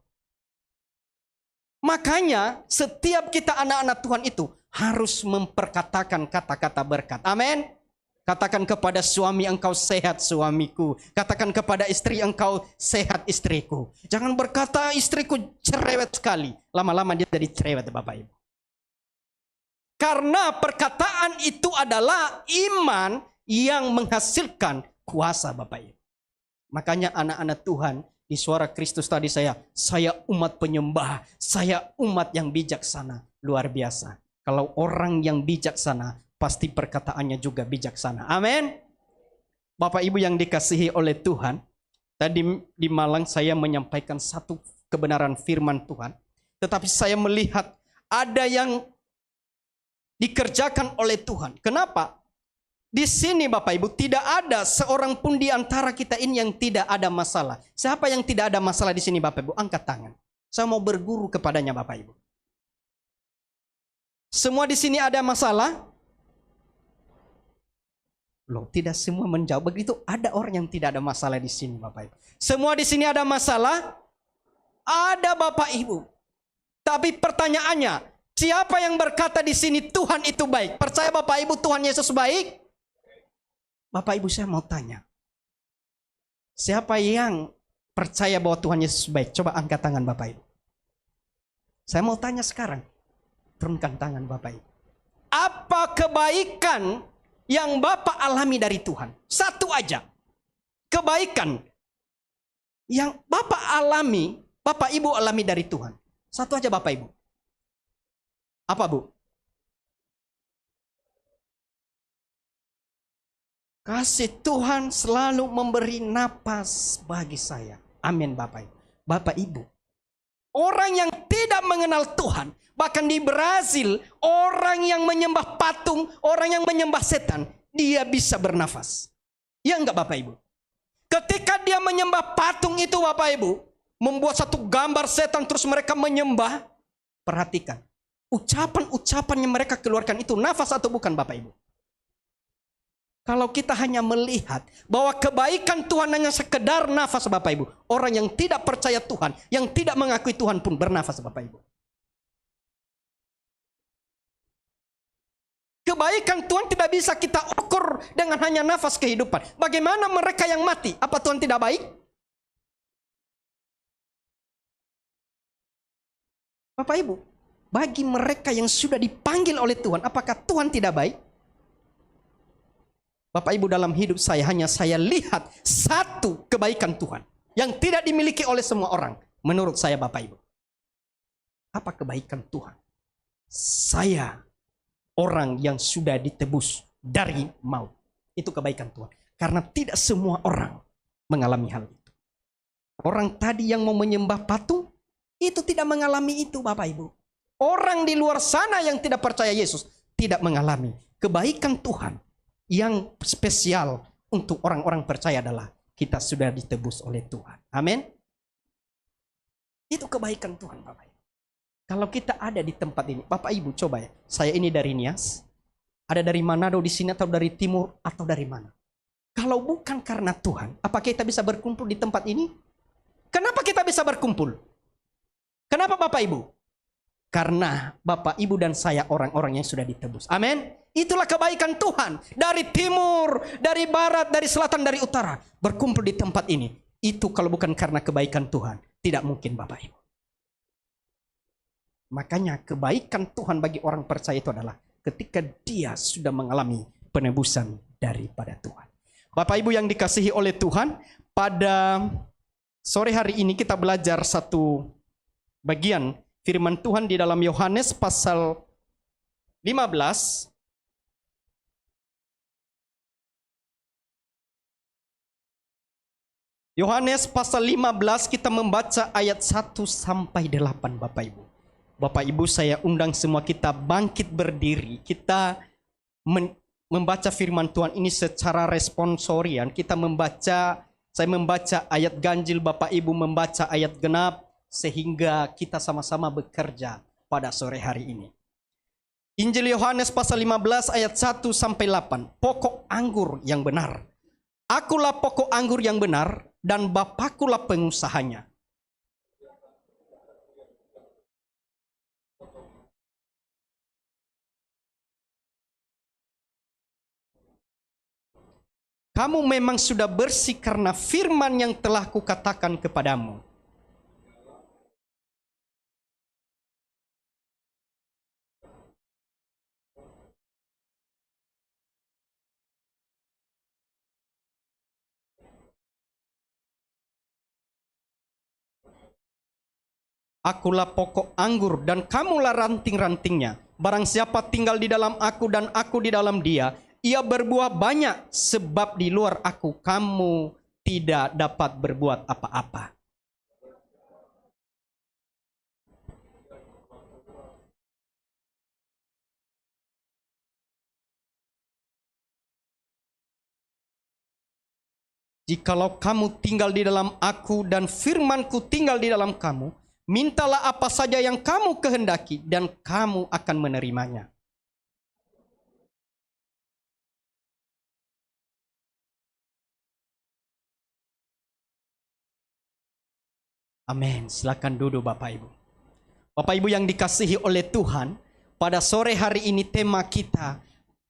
Makanya setiap kita anak-anak Tuhan itu harus memperkatakan kata-kata berkat. Amin. Katakan kepada suami, engkau sehat suamiku. Katakan kepada istri, engkau sehat istriku. Jangan berkata istriku cerewet sekali. Lama-lama dia jadi cerewet Bapak Ibu. Karena perkataan itu adalah iman yang menghasilkan kuasa Bapak Ibu. Makanya anak-anak Tuhan di Suara Kristus tadi saya umat penyembah. Saya umat yang bijaksana. Luar biasa. Kalau orang yang bijaksana, pasti perkataannya juga bijaksana. Amin. Bapak Ibu yang dikasihi oleh Tuhan, tadi di Malang saya menyampaikan satu kebenaran firman Tuhan, tetapi saya melihat ada yang dikerjakan oleh Tuhan. Kenapa? Di sini Bapak Ibu tidak ada seorang pun di antara kita ini yang tidak ada masalah. Siapa yang tidak ada masalah di sini Bapak Ibu? Angkat tangan. Saya mau berguru kepadanya Bapak Ibu. Semua di sini ada masalah? Loh, tidak semua menjawab begitu. Ada orang yang tidak ada masalah di sini Bapak Ibu. Semua di sini ada masalah? Ada Bapak Ibu. Tapi pertanyaannya, siapa yang berkata di sini Tuhan itu baik? Percaya Bapak Ibu Tuhan Yesus baik? Bapak Ibu saya mau tanya. Siapa yang percaya bahwa Tuhan Yesus baik? Coba angkat tangan Bapak Ibu. Saya mau tanya sekarang. Turunkan tangan Bapak Ibu. Apa kebaikan yang Bapak alami dari Tuhan? Satu aja. Kebaikan yang Bapak alami, Bapak Ibu alami dari Tuhan. Satu aja Bapak Ibu. Apa Bu? Kasih Tuhan selalu memberi napas bagi saya. Amin Bapak Ibu. Bapak Ibu, orang yang tidak mengenal Tuhan, bahkan di Brazil, orang yang menyembah patung, orang yang menyembah setan, dia bisa bernafas. Ya enggak Bapak Ibu? Ketika dia menyembah patung itu Bapak Ibu, membuat satu gambar setan terus mereka menyembah, perhatikan. Ucapan-ucapan yang mereka keluarkan itu nafas atau bukan Bapak Ibu? Kalau kita hanya melihat bahwa kebaikan Tuhan hanya sekedar nafas Bapak Ibu, orang yang tidak percaya Tuhan, yang tidak mengakui Tuhan pun bernafas Bapak Ibu. Kebaikan Tuhan tidak bisa kita ukur dengan hanya nafas kehidupan. Bagaimana mereka yang mati? Apa Tuhan tidak baik? Bapak Ibu, bagi mereka yang sudah dipanggil oleh Tuhan, apakah Tuhan tidak baik? Bapak Ibu, dalam hidup saya hanya saya lihat satu kebaikan Tuhan yang tidak dimiliki oleh semua orang. Menurut saya Bapak Ibu. Apa kebaikan Tuhan? Saya orang yang sudah ditebus dari maut. Itu kebaikan Tuhan. Karena tidak semua orang mengalami hal itu. Orang tadi yang mau menyembah patung, itu tidak mengalami itu Bapak Ibu. Orang di luar sana yang tidak percaya Yesus, tidak mengalami kebaikan Tuhan. Yang spesial untuk orang-orang percaya adalah kita sudah ditebus oleh Tuhan. Amin. Itu kebaikan Tuhan Bapak Ibu. Kalau kita ada di tempat ini, Bapak Ibu coba ya. Saya ini dari Nias. Ada dari Manado di sini atau dari timur atau dari mana? Kalau bukan karena Tuhan, apa kita bisa berkumpul di tempat ini? Kenapa kita bisa berkumpul? Kenapa Bapak Ibu? Karena Bapak Ibu dan saya orang-orang yang sudah ditebus. Amin. Itulah kebaikan Tuhan. Dari timur, dari barat, dari selatan, dari utara. Berkumpul di tempat ini. Itu kalau bukan karena kebaikan Tuhan. Tidak mungkin Bapak Ibu. Makanya kebaikan Tuhan bagi orang percaya itu adalah ketika dia sudah mengalami penebusan daripada Tuhan. Bapak Ibu yang dikasihi oleh Tuhan, pada sore hari ini kita belajar satu bagian firman Tuhan di dalam Yohanes pasal 15. Yohanes pasal 15 kita membaca ayat 1 sampai 8 Bapak Ibu. Bapak Ibu saya undang semua kita bangkit berdiri. Kita membaca firman Tuhan ini secara responsorian. Saya membaca ayat ganjil, Bapak Ibu membaca ayat genap. Sehingga kita sama-sama bekerja pada sore hari ini. Injil Yohanes pasal 15 ayat 1 sampai 8. Pokok anggur yang benar. Akulah pokok anggur yang benar dan Bapakulah pengusahanya. Kamu memang sudah bersih karena firman yang telah kukatakan kepadamu. Akulah pokok anggur dan kamulah ranting-rantingnya. Barang siapa tinggal di dalam aku dan aku di dalam dia, ia berbuah banyak, sebab di luar aku kamu tidak dapat berbuat apa-apa. Jikalau kamu tinggal di dalam aku dan firmanku tinggal di dalam kamu, mintalah apa saja yang kamu kehendaki dan kamu akan menerimanya. Amin. Silakan duduk Bapak Ibu. Bapak Ibu yang dikasihi oleh Tuhan, pada sore hari ini tema kita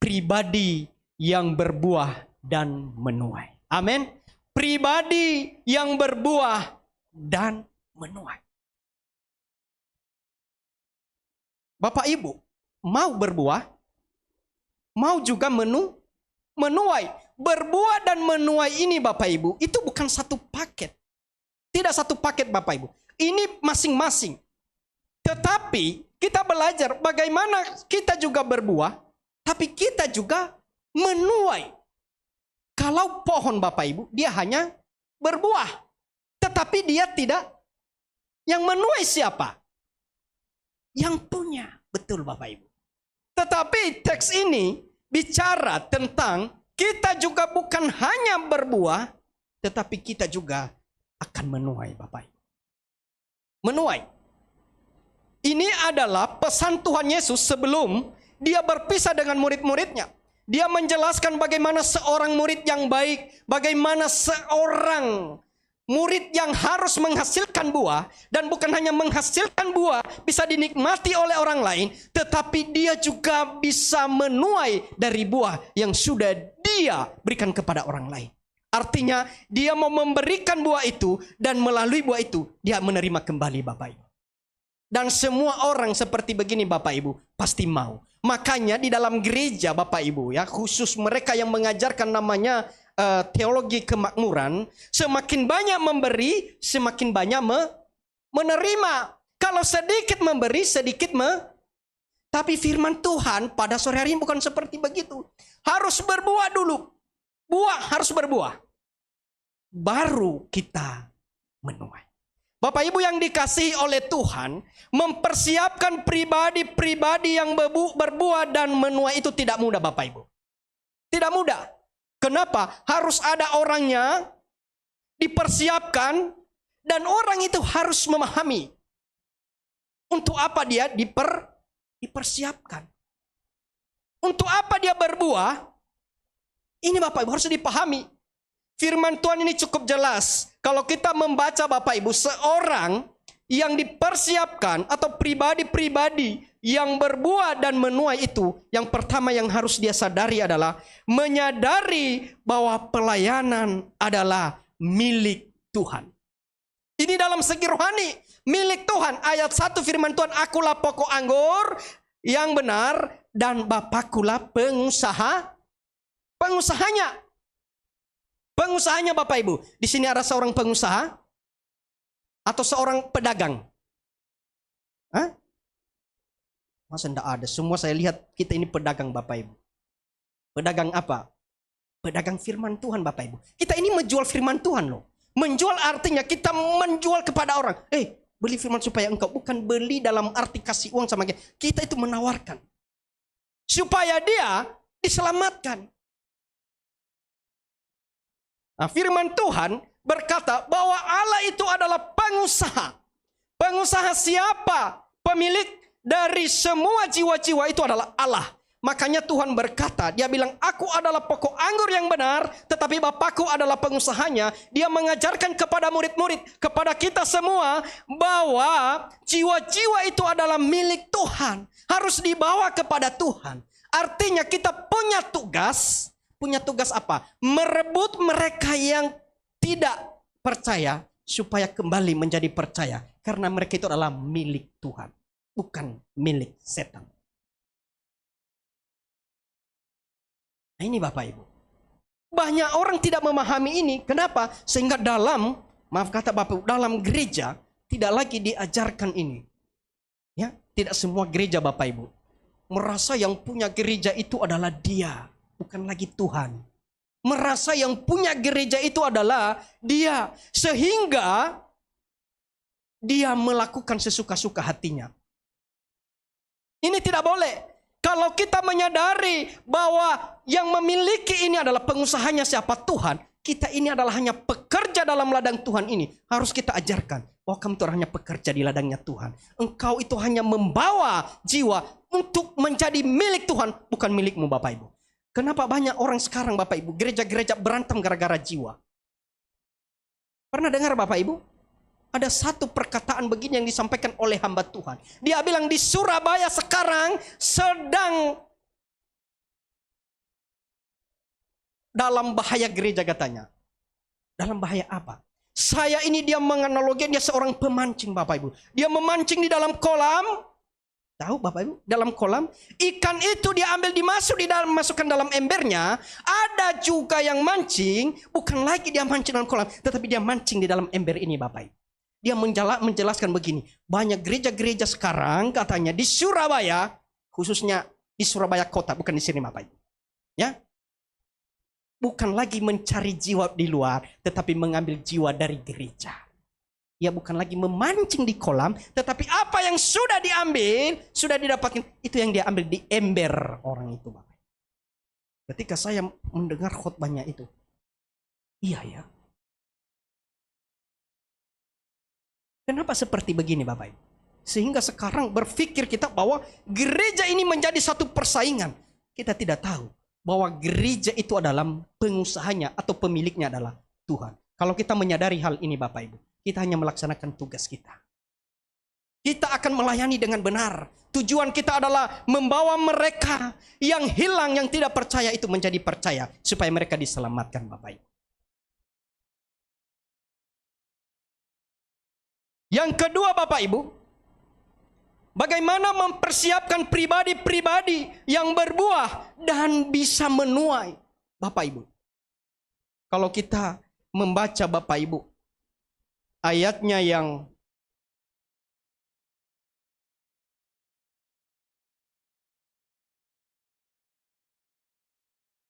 pribadi yang berbuah dan menuai. Amin. Pribadi yang berbuah dan menuai. Bapak Ibu mau berbuah, mau juga menuai. Berbuah dan menuai ini Bapak Ibu, itu bukan satu paket. Tidak satu paket Bapak Ibu. Ini masing-masing. Tetapi kita belajar bagaimana kita juga berbuah, tapi kita juga menuai. Kalau pohon Bapak Ibu, dia hanya berbuah. Tetapi dia tidak, yang menuai siapa? Yang punya. Betul Bapak Ibu. Tetapi teks ini bicara tentang kita juga bukan hanya berbuah, tetapi kita juga akan menuai Bapak Ibu. Menuai. Ini adalah pesan Tuhan Yesus sebelum dia berpisah dengan murid-muridnya. Dia menjelaskan bagaimana seorang murid yang baik, bagaimana seorang murid yang harus menghasilkan buah, dan bukan hanya menghasilkan buah bisa dinikmati oleh orang lain, tetapi dia juga bisa menuai dari buah yang sudah dia berikan kepada orang lain. Artinya dia mau memberikan buah itu, dan melalui buah itu dia menerima kembali Bapak Ibu. Dan semua orang seperti begini Bapak Ibu pasti mau. Makanya di dalam gereja Bapak Ibu ya, khusus mereka yang mengajarkan namanya teologi kemakmuran, semakin banyak memberi, semakin banyak menerima. Kalau sedikit memberi, sedikit tapi firman Tuhan pada sore hari ini bukan seperti begitu. Harus berbuah dulu. Buah harus berbuah. Baru kita menuai. Bapak Ibu yang dikasihi oleh Tuhan, mempersiapkan pribadi-pribadi yang berbuah dan menuai itu tidak mudah Bapak Ibu. Tidak mudah. Kenapa? Harus ada orangnya, dipersiapkan, dan orang itu harus memahami untuk apa dia dipersiapkan. Untuk apa dia berbuah? Ini Bapak Ibu harus dipahami. Firman Tuhan ini cukup jelas. Kalau kita membaca Bapak Ibu, seorang yang dipersiapkan atau pribadi-pribadi yang berbuah dan menuai itu, yang pertama yang harus dia sadari adalah menyadari bahwa pelayanan adalah milik Tuhan. Ini dalam segi rohani, milik Tuhan. Ayat 1 firman Tuhan, akulah pokok anggur yang benar dan Bapakkulah pengusahanya. Pengusahanya Bapak Ibu. Di sini ada seorang pengusaha atau seorang pedagang? Hah? Masa enggak ada? Semua saya lihat kita ini pedagang Bapak Ibu. Pedagang apa? Pedagang firman Tuhan Bapak Ibu. Kita ini menjual firman Tuhan loh. Menjual artinya kita menjual kepada orang. Beli firman supaya engkau, bukan beli dalam arti kasih uang sama kita. Kita itu menawarkan. Supaya dia diselamatkan. Nah, firman Tuhan berkata bahwa Allah itu adalah pengusaha. Pengusaha siapa? Pemilik dari semua jiwa-jiwa itu adalah Allah. Makanya Tuhan berkata, dia bilang, aku adalah pokok anggur yang benar, tetapi Bapakku adalah pengusahanya. Dia mengajarkan kepada murid-murid, kepada kita semua, bahwa jiwa-jiwa itu adalah milik Tuhan. Harus dibawa kepada Tuhan. Artinya kita punya tugas. Punya tugas apa? Merebut mereka yang tidak percaya supaya kembali menjadi percaya. Karena mereka itu adalah milik Tuhan. Bukan milik setan. Nah ini Bapak Ibu. Banyak orang tidak memahami ini. Kenapa? Sehingga dalam, maaf kata Bapak Ibu, dalam gereja tidak lagi diajarkan ini. Ya, tidak semua gereja Bapak Ibu merasa yang punya gereja itu adalah dia. Bukan lagi Tuhan. Merasa yang punya gereja itu adalah dia. Sehingga dia melakukan sesuka-suka hatinya. Ini tidak boleh. Kalau kita menyadari bahwa yang memiliki ini adalah pengusahanya siapa? Tuhan. Kita ini adalah hanya pekerja dalam ladang Tuhan ini. Harus kita ajarkan. Bahwa kamu itu hanya pekerja di ladangnya Tuhan. Engkau itu hanya membawa jiwa untuk menjadi milik Tuhan. Bukan milikmu Bapak Ibu. Kenapa banyak orang sekarang Bapak Ibu, gereja-gereja berantem gara-gara jiwa? Pernah dengar Bapak Ibu? Ada satu perkataan begini yang disampaikan oleh hamba Tuhan. Dia bilang di Surabaya sekarang sedang dalam bahaya gereja katanya. Dalam bahaya apa? Saya ini dia menganalogikan dia seorang pemancing Bapak Ibu. Dia memancing di dalam kolam. Tahu Bapak Ibu, dalam kolam ikan itu dia ambil masukkan dalam embernya. Ada juga yang mancing, bukan lagi dia mancing dalam kolam, tetapi dia mancing di dalam ember ini Bapak Ibu. Dia menjelaskan begini, banyak gereja-gereja sekarang katanya di Surabaya, khususnya di Surabaya kota, bukan di sini Bapak Ibu. Ya, bukan lagi mencari jiwa di luar, tetapi mengambil jiwa dari gereja. Dia bukan lagi memancing di kolam, tetapi apa yang sudah diambil, sudah didapatkan, itu yang dia ambil di ember orang itu Bapak. Ketika saya mendengar khotbahnya itu, iya ya. Kenapa seperti begini Bapak Ibu? Sehingga sekarang berpikir kita bahwa gereja ini menjadi satu persaingan. Kita tidak tahu bahwa gereja itu adalah pengusahanya atau pemiliknya adalah Tuhan. Kalau kita menyadari hal ini Bapak Ibu, kita hanya melaksanakan tugas kita. Kita akan melayani dengan benar. Tujuan kita adalah membawa mereka yang hilang, yang tidak percaya itu menjadi percaya. Supaya mereka diselamatkan Bapak Ibu. Yang kedua Bapak Ibu, bagaimana mempersiapkan pribadi-pribadi yang berbuah dan bisa menuai Bapak Ibu. Kalau kita membaca Bapak Ibu, ayatnya yang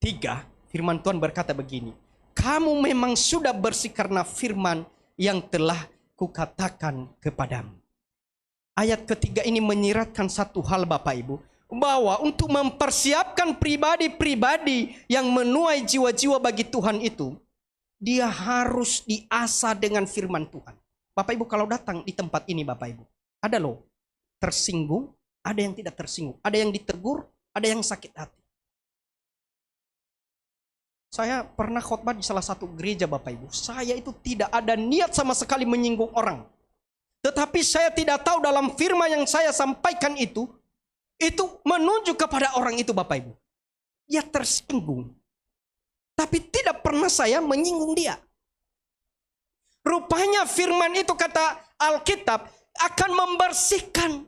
tiga, firman Tuhan berkata begini, kamu memang sudah bersih karena firman yang telah kukatakan kepadamu. Ayat ketiga ini menyiratkan satu hal Bapak Ibu, bahwa untuk mempersiapkan pribadi-pribadi yang menuai jiwa-jiwa bagi Tuhan itu, dia harus diasah dengan firman Tuhan. Bapak Ibu kalau datang di tempat ini Bapak Ibu, ada loh tersinggung, ada yang tidak tersinggung, ada yang ditegur, ada yang sakit hati. Saya pernah khotbah di salah satu gereja Bapak Ibu. Saya itu tidak ada niat sama sekali menyinggung orang. Tetapi saya tidak tahu dalam firman yang saya sampaikan itu menunjuk kepada orang itu Bapak Ibu. Dia tersinggung. Tapi tidak pernah saya menyinggung dia. Rupanya firman itu kata Alkitab akan membersihkan.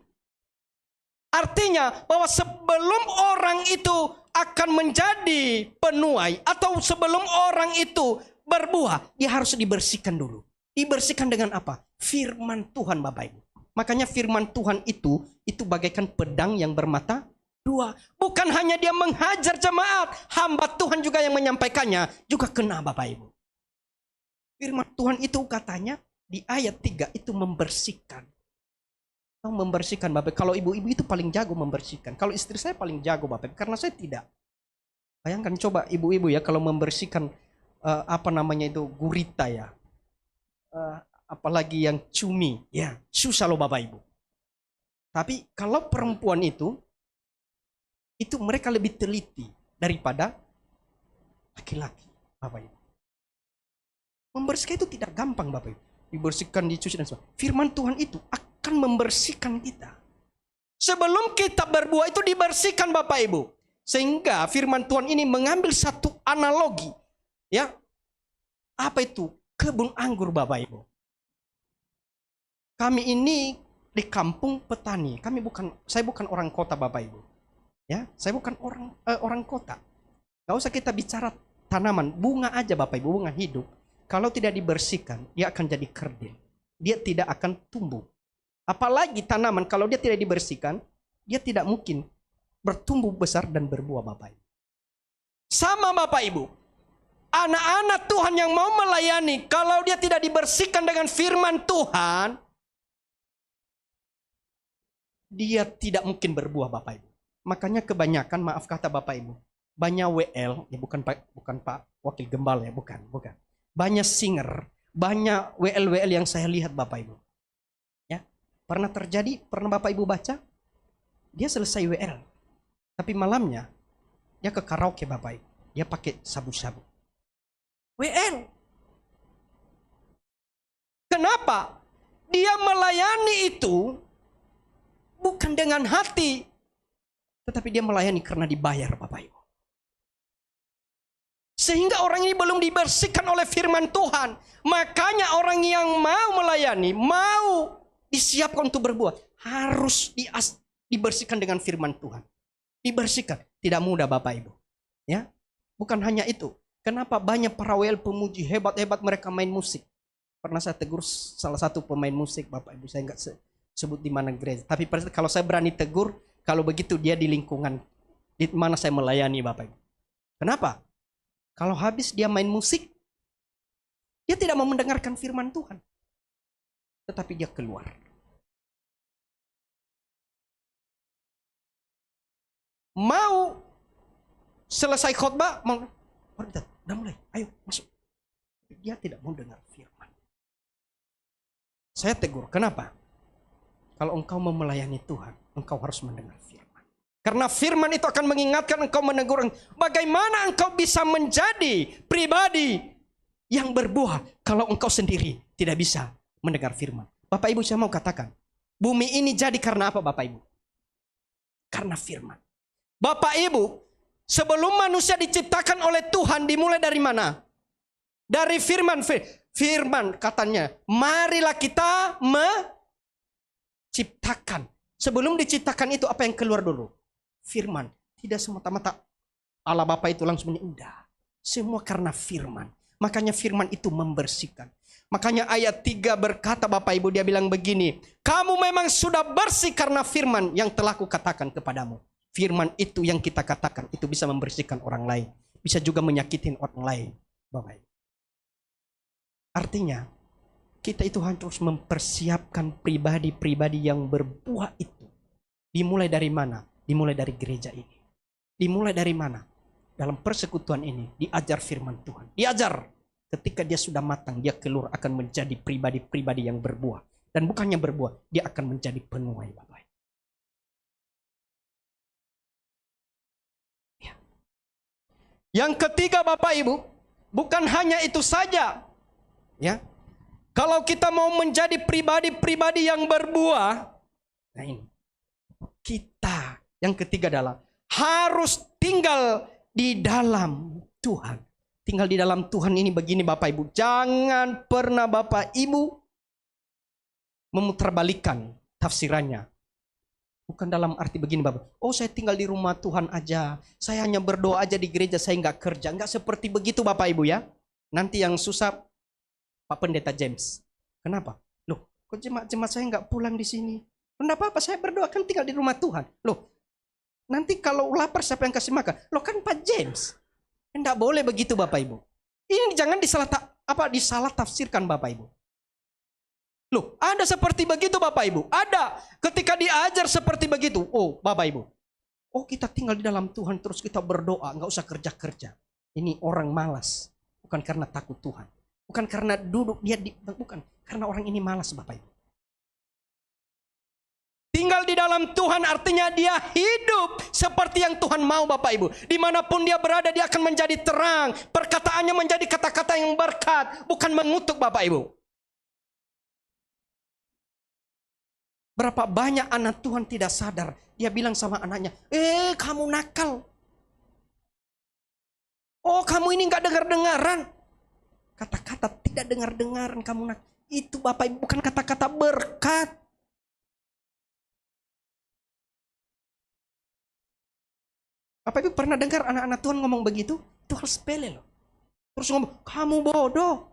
Artinya bahwa sebelum orang itu akan menjadi penuai atau sebelum orang itu berbuah, dia harus dibersihkan dulu. Dibersihkan dengan apa? Firman Tuhan Bapak Ibu. Makanya firman Tuhan itu bagaikan pedang yang bermata dua. Bukan hanya dia menghajar jemaat, hamba Tuhan juga yang menyampaikannya juga kena Bapak Ibu. Firman Tuhan itu katanya di ayat 3 itu membersihkan. Membersihkan Bapak. Kalau ibu-ibu itu paling jago membersihkan. Kalau istri saya paling jago Bapak, karena saya tidak. Bayangkan coba ibu-ibu ya kalau membersihkan gurita ya. Apalagi yang cumi ya, susah loh Bapak Ibu. Tapi kalau perempuan itu mereka lebih teliti daripada laki-laki Bapak Ibu. Membersihkan itu tidak gampang Bapak Ibu. Dibersihkan, dicuci dan sebagainya. Firman Tuhan itu akan membersihkan kita. Sebelum kita berbuah itu dibersihkan Bapak Ibu. Sehingga firman Tuhan ini mengambil satu analogi. Ya. Apa itu? Kebun anggur Bapak Ibu. Kami ini di kampung petani. Saya bukan orang kota Bapak Ibu. Ya, saya bukan orang kota. Gak usah kita bicara tanaman, bunga aja Bapak Ibu, bunga hidup. Kalau tidak dibersihkan, dia akan jadi kerdil. Dia tidak akan tumbuh. Apalagi tanaman, kalau dia tidak dibersihkan, dia tidak mungkin bertumbuh besar dan berbuah Bapak Ibu. Sama Bapak Ibu. Anak-anak Tuhan yang mau melayani, kalau dia tidak dibersihkan dengan firman Tuhan, dia tidak mungkin berbuah Bapak Ibu. Makanya kebanyakan, maaf kata Bapak Ibu, banyak WL, ya bukan Pak Wakil Gembala ya, bukan. Banyak singer, banyak WL yang saya lihat Bapak Ibu. Ya, pernah terjadi, pernah Bapak Ibu baca, dia selesai WL, tapi malamnya dia ke karaoke Bapak Ibu, dia pakai sabu-sabu. WL. Kenapa? Dia melayani itu bukan dengan hati, tetapi dia melayani karena dibayar Bapak Ibu. Sehingga orang ini belum dibersihkan oleh firman Tuhan. Makanya orang yang mau melayani, mau disiapkan untuk berbuat, harus dibersihkan dengan firman Tuhan. Dibersihkan. Tidak mudah Bapak Ibu. Ya, bukan hanya itu. Kenapa banyak para WL pemuji hebat-hebat mereka main musik. Pernah saya tegur salah satu pemain musik Bapak Ibu. Saya nggak sebut di mana gereja. Tapi kalau saya berani tegur, kalau begitu dia di lingkungan di mana saya melayani Bapak Ibu. Kenapa? Kalau habis dia main musik, dia tidak mau mendengarkan firman Tuhan. Tetapi dia keluar. Mau selesai khotbah, udah mulai, ayo masuk. Dia tidak mau dengar firman. Saya tegur, kenapa? Kalau engkau mau melayani Tuhan, engkau harus mendengar firman. Karena firman itu akan mengingatkan engkau, menegur bagaimana engkau bisa menjadi pribadi yang berbuah kalau engkau sendiri tidak bisa mendengar firman. Bapak Ibu, saya mau katakan, bumi ini jadi karena apa Bapak Ibu? Karena firman. Bapak Ibu, sebelum manusia diciptakan oleh Tuhan dimulai dari mana? Dari firman. Firman katanya, marilah kita menciptakan. Sebelum diciptakan itu apa yang keluar dulu? Firman. Tidak semata-mata Allah Bapa itu langsung enggak. Semua karena firman. Makanya firman itu membersihkan. Makanya ayat 3 berkata Bapak Ibu, dia bilang begini, kamu memang sudah bersih karena firman yang telah kukatakan kepadamu. Firman itu yang kita katakan itu bisa membersihkan orang lain, bisa juga menyakitin orang lain Bapak Ibu. Artinya kita itu harus mempersiapkan pribadi-pribadi yang berbuah itu. Dimulai dari mana? Dimulai dari gereja ini. Dimulai dari mana? Dalam persekutuan ini diajar firman Tuhan. Diajar. Ketika dia sudah matang, dia keluar akan menjadi pribadi-pribadi yang berbuah. Dan bukannya berbuah, dia akan menjadi penuai Bapak. Ya. Yang ketiga Bapak Ibu, bukan hanya itu saja. Ya. Kalau kita mau menjadi pribadi-pribadi yang berbuah, nah ini. Kita yang ketiga adalah harus tinggal di dalam Tuhan. Tinggal di dalam Tuhan ini begini Bapak Ibu. Jangan pernah Bapak Ibu memutarbalikkan tafsirannya. Bukan dalam arti begini Bapak. Oh saya tinggal di rumah Tuhan aja. Saya hanya berdoa aja di gereja. Saya nggak kerja. Nggak seperti begitu Bapak Ibu ya. Nanti yang susah Pak Pendeta James. Kenapa? Loh kok jemaat saya nggak pulang di sini? Enggak apa-apa saya berdoa kan tinggal di rumah Tuhan. Loh nanti kalau lapar siapa yang kasih makan? Loh kan Pak James. Tidak boleh begitu Bapak Ibu. Ini jangan disalah tafsirkan Bapak Ibu. Loh, ada seperti begitu Bapak Ibu. Ada ketika diajar seperti begitu. Oh, Bapak Ibu. Oh, kita tinggal di dalam Tuhan terus kita berdoa, nggak usah kerja-kerja. Ini orang malas, bukan karena takut Tuhan. Bukan karena duduk bukan karena orang ini malas Bapak Ibu. Tinggal di dalam Tuhan artinya dia hidup seperti yang Tuhan mau Bapak Ibu. Dimanapun dia berada dia akan menjadi terang. Perkataannya menjadi kata-kata yang berkat. Bukan mengutuk Bapak Ibu. Berapa banyak anak Tuhan tidak sadar. Dia bilang sama anaknya, kamu nakal. Oh kamu ini gak dengar-dengaran. Kata-kata tidak dengar-dengaran kamu nakal. Itu Bapak Ibu bukan kata-kata berkat. Bapak Ibu pernah dengar anak-anak Tuhan ngomong begitu? Itu hal sepele loh. Terus ngomong, kamu bodoh.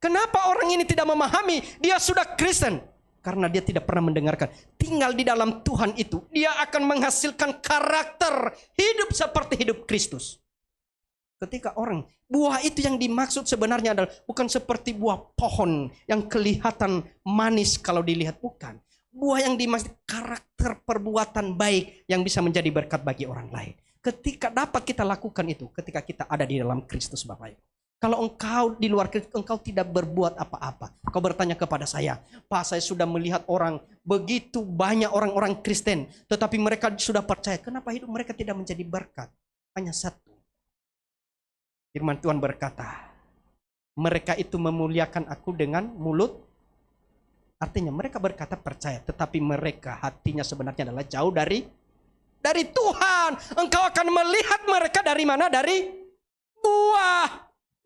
Kenapa orang ini tidak memahami? Dia sudah Kristen. Karena dia tidak pernah mendengarkan. Tinggal di dalam Tuhan itu, dia akan menghasilkan karakter hidup seperti hidup Kristus. Ketika orang, buah itu yang dimaksud sebenarnya adalah bukan seperti buah pohon yang kelihatan manis kalau dilihat, bukan. Buah yang dimaksud karakter perbuatan baik yang bisa menjadi berkat bagi orang lain. Ketika dapat kita lakukan itu, ketika kita ada di dalam Kristus Bapak Ibu. Kalau engkau di luar Kristus, engkau tidak berbuat apa-apa. Kau bertanya kepada saya, Pak saya sudah melihat orang, begitu banyak orang-orang Kristen. Tetapi mereka sudah percaya, kenapa hidup mereka tidak menjadi berkat? Hanya satu. Firman Tuhan berkata, mereka itu memuliakan aku dengan mulut. Artinya mereka berkata percaya, tetapi mereka hatinya sebenarnya adalah jauh dari Tuhan. Engkau akan melihat mereka dari mana? Dari buah,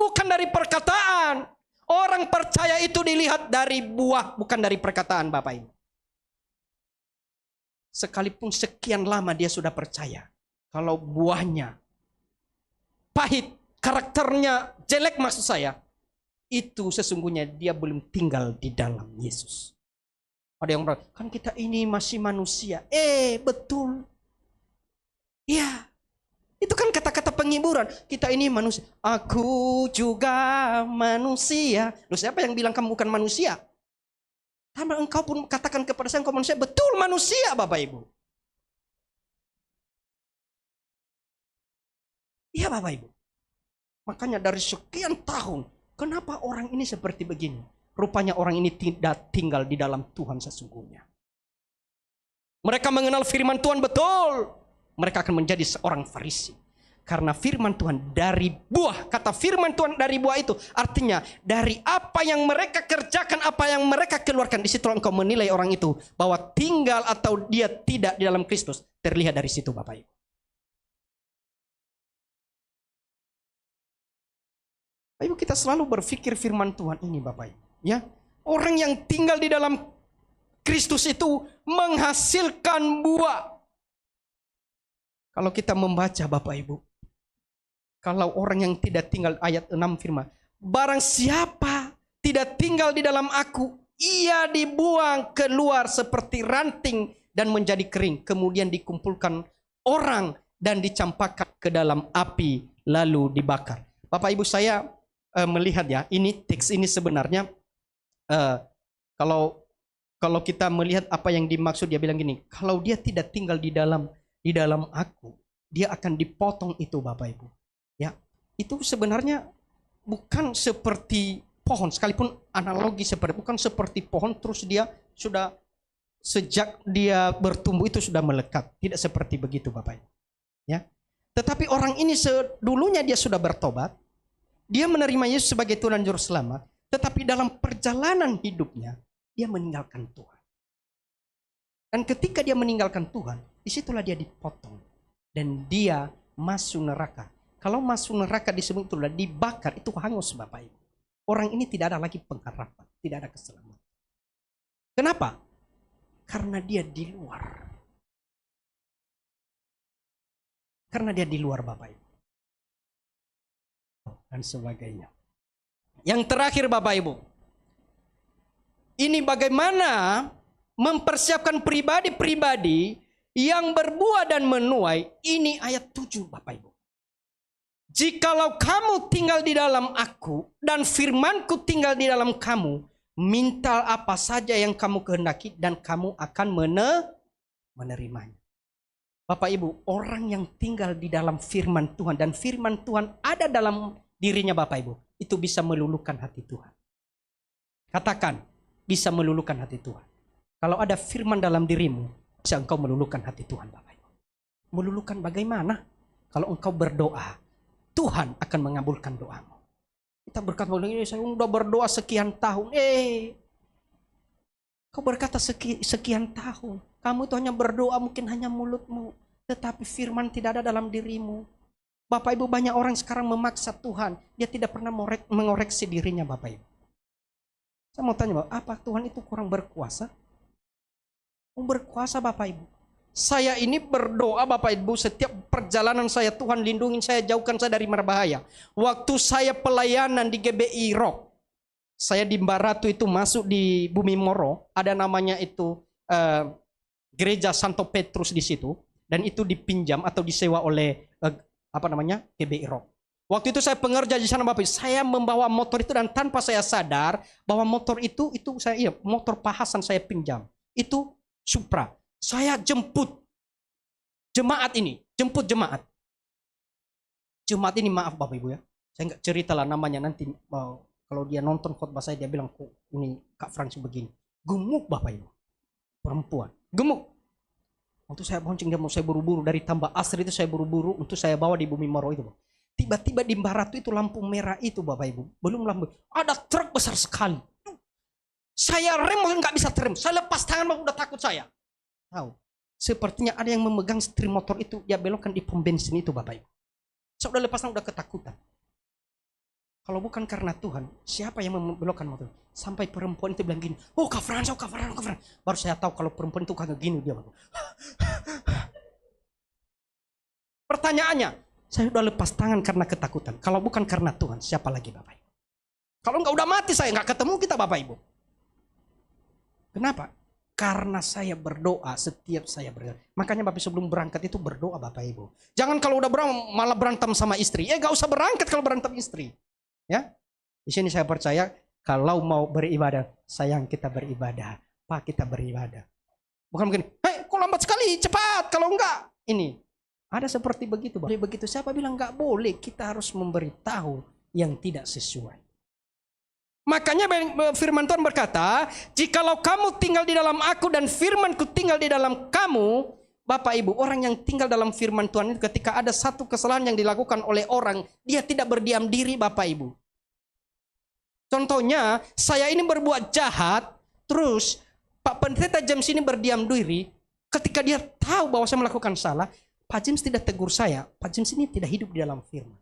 bukan dari perkataan. Orang percaya itu dilihat dari buah, bukan dari perkataan Bapak Ibu. Sekalipun sekian lama dia sudah percaya, kalau buahnya pahit, karakternya jelek maksud saya, itu sesungguhnya dia belum tinggal di dalam Yesus. Ada yang bilang, kan kita ini masih manusia. Betul. Ya, itu kan kata-kata penghiburan. Kita ini manusia. Aku juga manusia. Loh siapa yang bilang kamu bukan manusia? Karena engkau pun katakan kepada saya engkau manusia. Betul manusia Bapak Ibu. Iya Bapak Ibu. Makanya dari sekian tahun, kenapa orang ini seperti begini? Rupanya orang ini tidak tinggal di dalam Tuhan sesungguhnya. Mereka mengenal firman Tuhan betul. Mereka akan menjadi seorang Farisi. Karena firman Tuhan dari buah. Kata firman Tuhan dari buah itu artinya dari apa yang mereka kerjakan, apa yang mereka keluarkan. Di situ engkau menilai orang itu bahwa tinggal atau dia tidak di dalam Kristus. Terlihat dari situ Bapak Ibu. Ayo kita selalu berpikir firman Tuhan ini Bapak Ibu. Ya, orang yang tinggal di dalam Kristus itu menghasilkan buah. Kalau kita membaca Bapak Ibu, kalau orang yang tidak tinggal, ayat 6 firman, barang siapa tidak tinggal di dalam aku, ia dibuang keluar seperti ranting dan menjadi kering, kemudian dikumpulkan orang dan dicampakkan ke dalam api lalu dibakar. Bapak Ibu saya melihat ya, ini teks ini sebenarnya kalau kita melihat apa yang dimaksud, dia bilang gini, kalau dia tidak tinggal di dalam aku, dia akan dipotong itu Bapak Ibu. Ya, itu sebenarnya bukan seperti pohon, sekalipun analogi seperti bukan seperti pohon terus dia sudah sejak dia bertumbuh itu sudah melekat, tidak seperti begitu Bapak Ibu. Ya. Tetapi orang ini dulunya dia sudah bertobat, dia menerima Yesus sebagai Tuhan dan Juru Selamat, tetapi dalam perjalanan hidupnya dia meninggalkan Tuhan. Dan ketika dia meninggalkan Tuhan, disitulah dia dipotong dan dia masuk neraka. Kalau masuk neraka disebut itulah dibakar, itu hangus Bapak Ibu. Orang ini tidak ada lagi pengharapan, tidak ada keselamatan. Kenapa? Karena dia di luar. Karena dia di luar Bapak Ibu. Dan sebagainya. Yang terakhir Bapak Ibu. Ini bagaimana mempersiapkan pribadi-pribadi yang berbuah dan menuai. Ini ayat 7 Bapak Ibu. Jikalau kamu tinggal di dalam aku dan firmanku tinggal di dalam kamu, minta apa saja yang kamu kehendaki dan kamu akan menerimanya. Bapak Ibu, orang yang tinggal di dalam firman Tuhan dan firman Tuhan ada dalam dirinya Bapak Ibu, itu bisa meluluhkan hati Tuhan. Katakan, bisa meluluhkan hati Tuhan. Kalau ada firman dalam dirimu, bisa engkau meluluhkan hati Tuhan Bapak Ibu. Meluluhkan bagaimana? Kalau engkau berdoa, Tuhan akan mengabulkan doamu. Kita berkata, saya sudah berdoa sekian tahun. Kau berkata sekian tahun. Kamu itu hanya berdoa, mungkin hanya mulutmu. Tetapi firman tidak ada dalam dirimu. Bapak Ibu, banyak orang sekarang memaksa Tuhan. Dia tidak pernah mengoreksi dirinya Bapak Ibu. Saya mau tanya, apa Tuhan itu kurang berkuasa? Berkuasa Bapak Ibu. Saya ini berdoa Bapak Ibu, setiap perjalanan saya, Tuhan lindungi saya, jauhkan saya dari berbahaya. Waktu saya pelayanan di GBI Rock, saya di Mbak Ratu itu masuk di Bumi Moro, ada namanya itu Gereja Santo Petrus di situ, dan itu dipinjam atau disewa oleh GBI Rock. Waktu itu saya pengerja di sana Bapak Ibu, saya membawa motor itu dan tanpa saya sadar bahwa motor itu motor pahasan saya pinjam. Itu Supra. Saya jemput jemaat ini, jemaat. Jemaat ini maaf Bapak Ibu ya, saya nggak ceritalah namanya nanti. Kalau dia nonton khotbah saya, dia bilang, kok ini Kak Frans begini. Gemuk Bapak Ibu, perempuan, gemuk. Waktu saya bonceng dia mau saya buru-buru dari Tambah Asri itu, saya buru-buru untuk saya bawa di Bumi Moro itu. Tiba-tiba di Mbak Ratu itu lampu merah itu Bapak Ibu, belum lampu, ada truk besar sekali. Saya rem nggak bisa rem, saya lepas tangan udah takut saya. Tahu, sepertinya ada yang memegang setir motor itu, dia belokkan di pom bensin itu Bapak Ibu. Saya udah lepas tangan, udah ketakutan. Kalau bukan karena Tuhan, siapa yang membelokkan motor? Sampai perempuan itu bilang gini, oh Kak Frans, Kak Frans. Baru saya tahu kalau perempuan itu kagak gini dia. Pertanyaannya, saya udah lepas tangan karena ketakutan. Kalau bukan karena Tuhan, siapa lagi Bapak Ibu? Kalau enggak udah mati saya, enggak ketemu kita Bapak Ibu. Kenapa? Karena saya berdoa setiap saya berdoa. Makanya Bapak sebelum berangkat itu berdoa Bapak Ibu. Jangan kalau udah malah berantem sama istri. Gak usah berangkat kalau berantem istri. Ya, di sini saya percaya kalau mau beribadah, sayang kita beribadah, Pak kita beribadah. Bukan begini, hei kok lambat sekali, cepat. Kalau enggak, ini ada seperti begitu. Begitu siapa bilang enggak boleh? Kita harus memberitahu yang tidak sesuai. Makanya firman Tuhan berkata, jikalau kamu tinggal di dalam aku dan firmanku tinggal di dalam kamu, Bapak Ibu, orang yang tinggal dalam firman Tuhan itu ketika ada satu kesalahan yang dilakukan oleh orang, dia tidak berdiam diri Bapak Ibu. Contohnya, saya ini berbuat jahat, terus Pak Pendeta James ini berdiam diri, ketika dia tahu bahwa saya melakukan salah, Pak James tidak tegur saya, Pak James ini tidak hidup di dalam firman.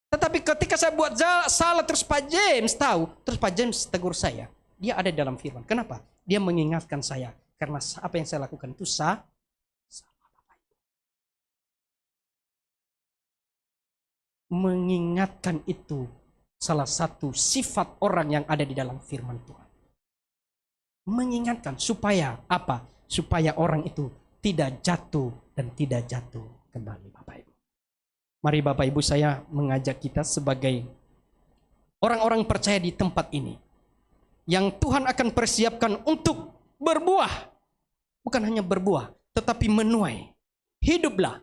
Tetapi ketika saya buat salah terus Pak James tahu, terus Pak James tegur saya, dia ada di dalam firman. Kenapa? Dia mengingatkan saya, karena apa yang saya lakukan itu salah. Mengingatkan itu salah satu sifat orang yang ada di dalam firman Tuhan. Mengingatkan supaya apa? Supaya orang itu tidak jatuh dan tidak jatuh kembali Bapak Ibu. Mari Bapak Ibu, saya mengajak kita sebagai orang-orang percaya di tempat ini, yang Tuhan akan persiapkan untuk berbuah. Bukan hanya berbuah, tetapi menuai. Hiduplah.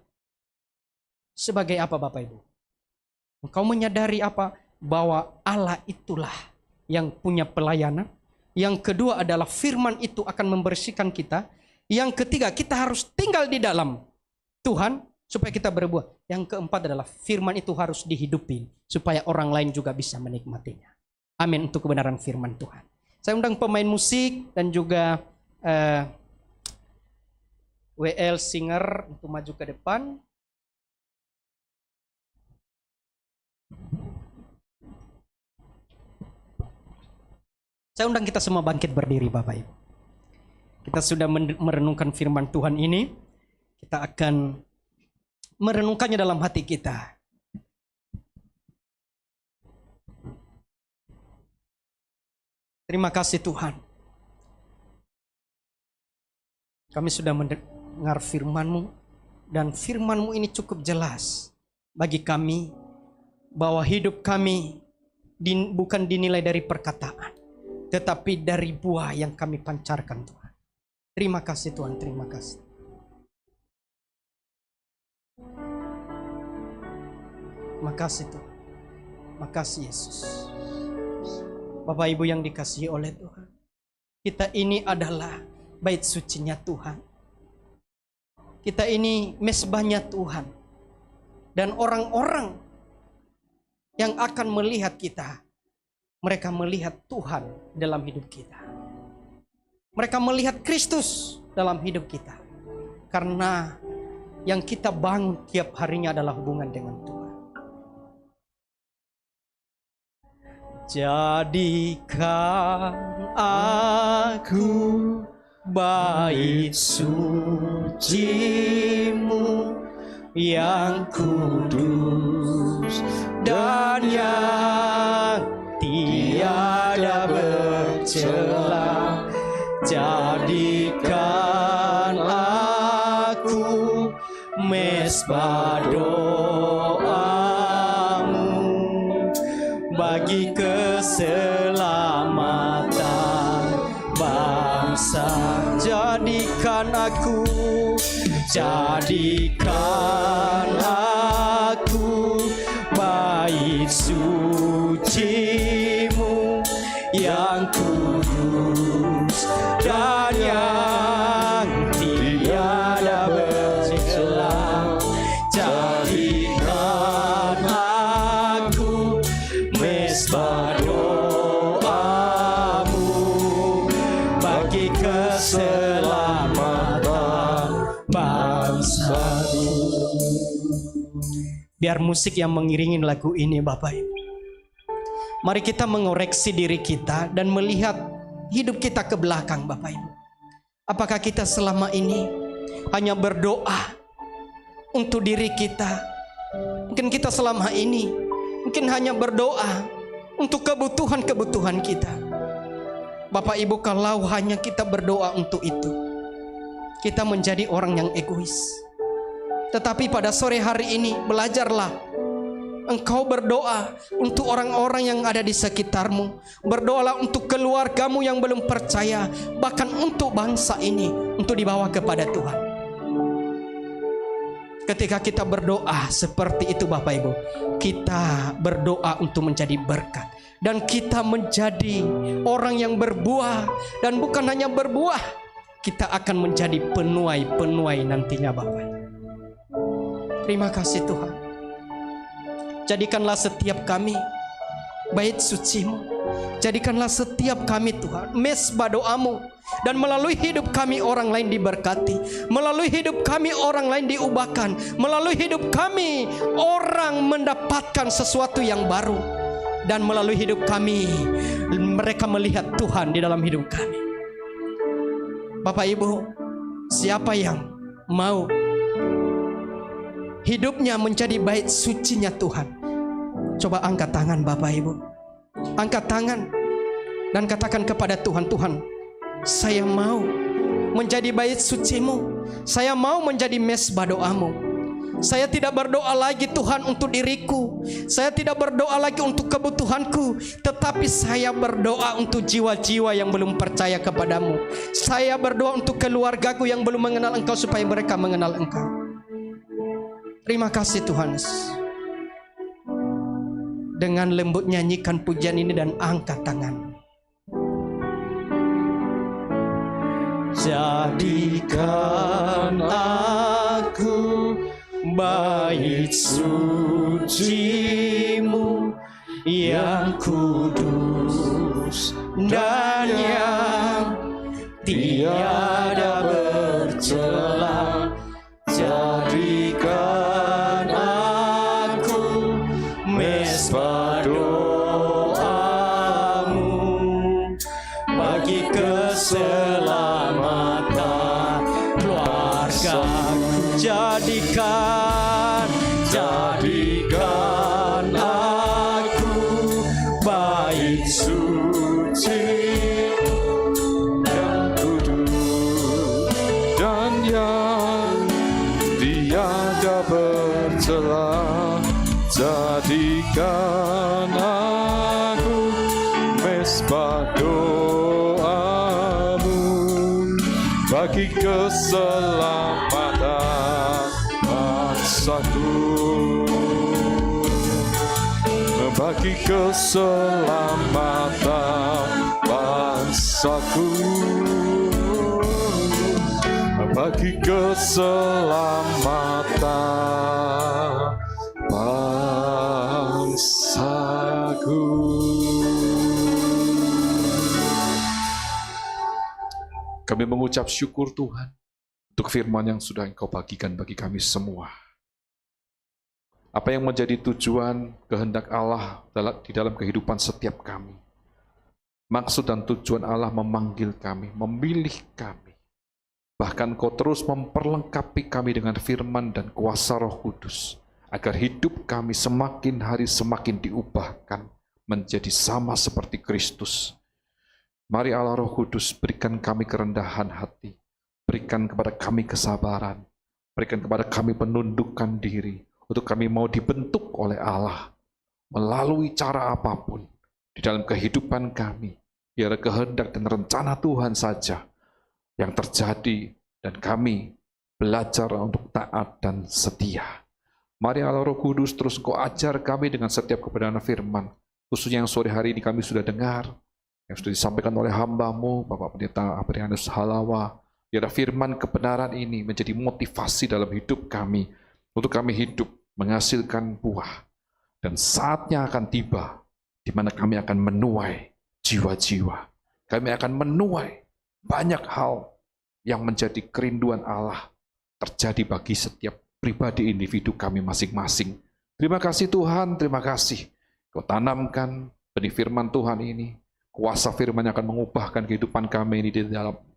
Sebagai apa Bapak Ibu? Engkau menyadari apa? Bahwa Allah itulah yang punya pelayanan. Yang kedua adalah firman itu akan membersihkan kita. Yang ketiga, kita harus tinggal di dalam Tuhan supaya kita berbuah. Yang keempat adalah firman itu harus dihidupi supaya orang lain juga bisa menikmatinya. Amin, untuk kebenaran firman Tuhan. Saya undang pemain musik dan juga WL Singer untuk maju ke depan. Saya undang kita semua bangkit berdiri, Bapak Ibu. Kita sudah merenungkan firman Tuhan ini. Kita akan merenungkannya dalam hati kita. Terima kasih Tuhan. Kami sudah mendengar firman-Mu, dan firman-Mu ini cukup jelas bagi kami bahwa hidup kami bukan dinilai dari perkataan, tetapi dari buah yang kami pancarkan, Tuhan. Terima kasih Tuhan, terima kasih. Makasih Tuhan. Makasih Yesus. Bapak Ibu yang dikasihi oleh Tuhan, kita ini adalah bait sucinya Tuhan. Kita ini mesbahnya Tuhan. Dan orang-orang yang akan melihat kita, mereka melihat Tuhan dalam hidup kita. Mereka melihat Kristus dalam hidup kita. Karena yang kita bangun tiap harinya adalah hubungan dengan Tuhan. Jadikan aku bait suci-Mu yang kudus dan yang tiada bercela. Jadikan aku mesbah doa-Mu bagi keselamatan bangsa. Jadikan aku bait suci-Mu yang kudus dan yang tiada bercela. Jadikan aku mesbah doa-Mu bagi keselamatan bangsa-Ku. Biar musik yang mengiringi lagu ini, Bapak Ibu, mari kita mengoreksi diri kita dan melihat hidup kita ke belakang, Bapak Ibu. Apakah kita selama ini hanya berdoa untuk diri kita? Mungkin kita selama ini mungkin hanya berdoa untuk kebutuhan-kebutuhan kita. Bapak Ibu, kalau hanya kita berdoa untuk itu, kita menjadi orang yang egois. Tetapi pada sore hari ini, belajarlah engkau berdoa untuk orang-orang yang ada di sekitarmu. Berdoalah untuk keluargamu yang belum percaya. Bahkan untuk bangsa ini, untuk dibawa kepada Tuhan. Ketika kita berdoa seperti itu, Bapak Ibu, kita berdoa untuk menjadi berkat. Dan kita menjadi orang yang berbuah. Dan bukan hanya berbuah, kita akan menjadi penuai-penuai nantinya, Bapak Ibu. Terima kasih Tuhan. Jadikanlah setiap kami bait suci-Mu. Jadikanlah setiap kami Tuhan mesbah doa-Mu. Dan melalui hidup kami orang lain diberkati. Melalui hidup kami orang lain diubahkan. Melalui hidup kami orang mendapatkan sesuatu yang baru. Dan melalui hidup kami mereka melihat Tuhan di dalam hidup kami. Bapak Ibu, siapa yang mau hidupnya menjadi bait sucinya Tuhan? Coba angkat tangan, Bapak Ibu. Angkat tangan dan katakan kepada Tuhan, Tuhan, saya mau menjadi bait suci-Mu. Saya mau menjadi mesbah doa-Mu. Saya tidak berdoa lagi Tuhan untuk diriku. Saya tidak berdoa lagi untuk kebutuhanku. Tetapi saya berdoa untuk jiwa-jiwa yang belum percaya kepadamu. Saya berdoa untuk keluargaku yang belum mengenal Engkau supaya mereka mengenal Engkau. Terima kasih Tuhan. Dengan lembut nyanyikan pujian ini dan angkat tangan. Jadikan aku bait suci-Mu yang kudus dan yang tiada bercela. Jadikan aku mesbah doa-Mu bagi keselamatan keluargaku. Jadikan aku bait suci yang kudus dan yang tiada bercela. Jadikan aku mesbah doa-Mu bagi keselamatan bangsaku, bagi keselamatan bangsaku, bagi keselamatan bangsaku. Kami mengucap syukur Tuhan untuk firman yang sudah Engkau bagikan bagi kami semua. Apa yang menjadi tujuan kehendak Allah di dalam kehidupan setiap kami. Maksud dan tujuan Allah memanggil kami, memilih kami. Bahkan Kau terus memperlengkapi kami dengan firman dan kuasa Roh Kudus, agar hidup kami semakin hari semakin diubahkan menjadi sama seperti Kristus. Mari Allah Roh Kudus, berikan kami kerendahan hati, berikan kepada kami kesabaran, berikan kepada kami penundukkan diri, untuk kami mau dibentuk oleh Allah melalui cara apapun di dalam kehidupan kami. Biar kehendak dan rencana Tuhan saja yang terjadi dan kami belajar untuk taat dan setia. Mari Allah Roh Kudus terus Kau ajar kami dengan setiap kebenaran firman, khususnya yang sore hari ini kami sudah dengar, yang sudah disampaikan oleh hamba-Mu, Bapak Pendeta Aprianus Halawa. Biar firman kebenaran ini menjadi motivasi dalam hidup kami, untuk kami hidup menghasilkan buah. Dan saatnya akan tiba, di mana kami akan menuai jiwa-jiwa. Kami akan menuai banyak hal yang menjadi kerinduan Allah terjadi bagi setiap pribadi individu kami masing-masing. Terima kasih Tuhan, terima kasih. Kau tanamkan benih firman Tuhan ini. Kuasa firman yang akan mengubahkan kehidupan kami ini di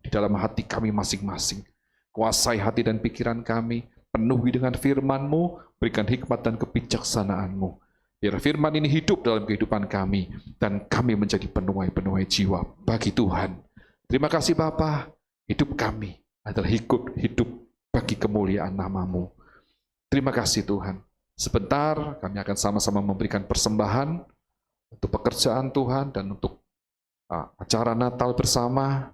dalam hati kami masing-masing. Kuasai hati dan pikiran kami, penuhi dengan firman-Mu, berikan hikmat dan kebijaksanaan-Mu. Biar firman ini hidup dalam kehidupan kami, dan kami menjadi penuai-penuai jiwa bagi Tuhan. Terima kasih Bapa, hidup kami adalah hidup bagi kemuliaan nama-Mu. Terima kasih Tuhan. Sebentar kami akan sama-sama memberikan persembahan untuk pekerjaan Tuhan dan untuk acara Natal bersama.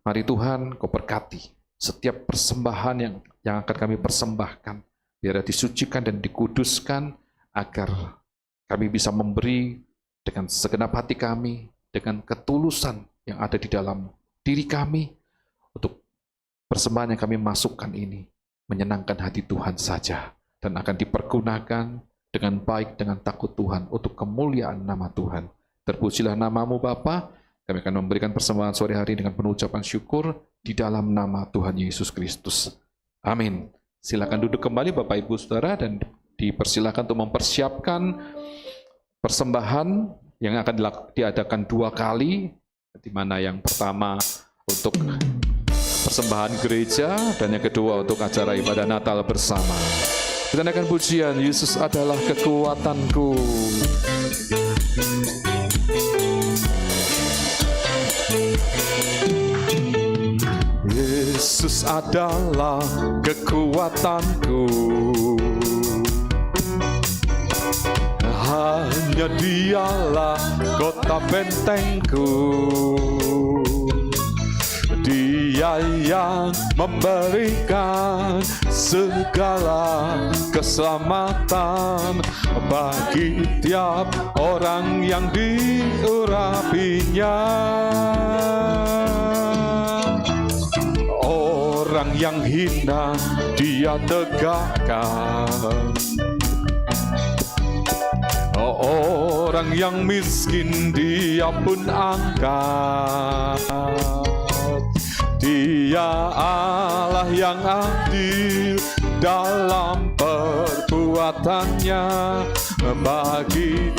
Mari Tuhan Kau berkati setiap persembahan yang akan kami persembahkan, biar disucikan dan dikuduskan, agar kami bisa memberi dengan segenap hati kami, dengan ketulusan yang ada di dalam diri kami, untuk persembahan yang kami masukkan ini menyenangkan hati Tuhan saja, dan akan dipergunakan dengan baik, dengan takut Tuhan, untuk kemuliaan nama Tuhan. Terpujilah nama-Mu Bapa. Kami akan memberikan persembahan sore hari dengan penuh ucapan syukur di dalam nama Tuhan Yesus Kristus. Amin. Silakan duduk kembali Bapak Ibu Saudara, dan dipersilakan untuk mempersiapkan persembahan yang akan diadakan 2 kali, di mana yang pertama untuk persembahan gereja dan yang kedua untuk acara ibadah Natal bersama. Kita naikkan pujian, Yesus adalah kekuatanku. Yesus adalah kekuatanku, hanya Dialah kota bentengku. Dia yang memberikan segala keselamatan bagi tiap orang yang diurapinya. Orang Orang yang hina Dia tegakkan, orang yang miskin Dia pun angkat. Dia Allah yang adil dalam perbuatannya, bagi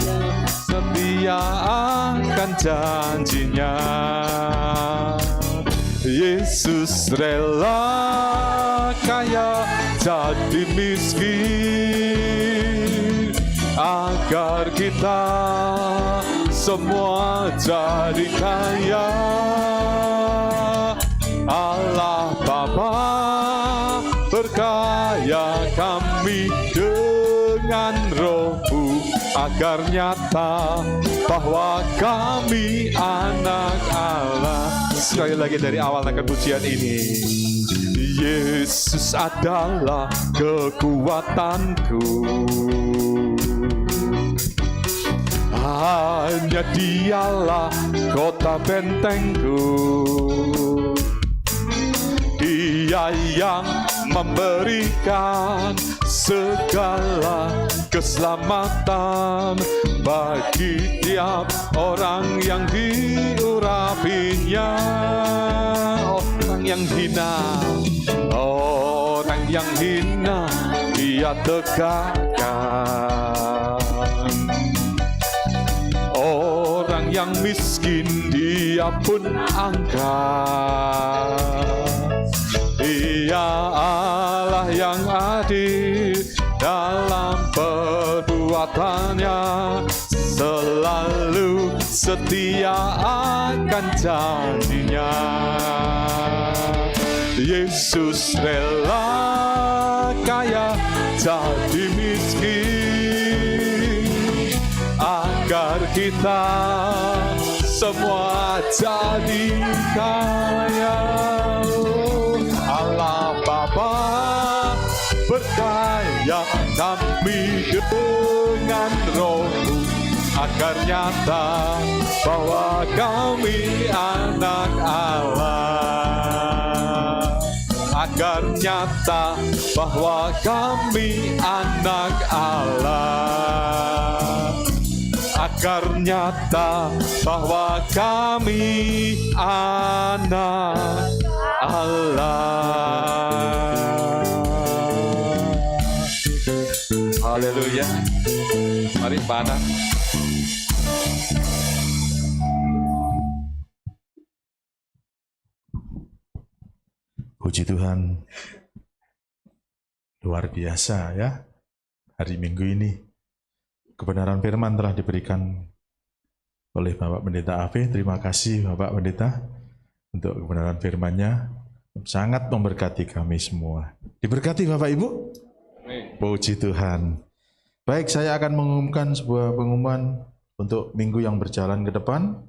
setia akan janjinya. Yesus rela kaya jadi miskin, agar kita semua jadi kaya. Allah Bapa berkaya kami dengan Roh-Mu, agar nyata bahwa kami anak Allah. Sekali lagi dari awal akan pujian ini. Yesus adalah kekuatanku, hanya Dialah kota bentengku. Dia yang memberikan segala keselamatan bagi tiap orang yang diurapinya. Orang yang hina, orang yang hina Dia tegakkan. Orang yang miskin Dia pun angkat. Dia Allah yang adil dalam perbuatannya, selalu setia akan janjinya. Yesus rela kaya jadi miskin, agar kita semua jadi kaya. Allah Bapa berkaya kami dengan Roh-Mu, agar nyata bahwa kami anak Allah. Agar nyata bahwa kami anak Allah. Agar nyata bahwa kami anak Allah. Haleluya. Mari panah. Puji Tuhan, luar biasa ya, hari Minggu ini kebenaran firman telah diberikan oleh Bapak Pendeta Ave. Terima kasih Bapak Pendeta untuk kebenaran firman-Nya, sangat memberkati kami semua. Diberkati Bapak Ibu. Puji Tuhan. Baik, saya akan mengumumkan sebuah pengumuman untuk minggu yang berjalan ke depan.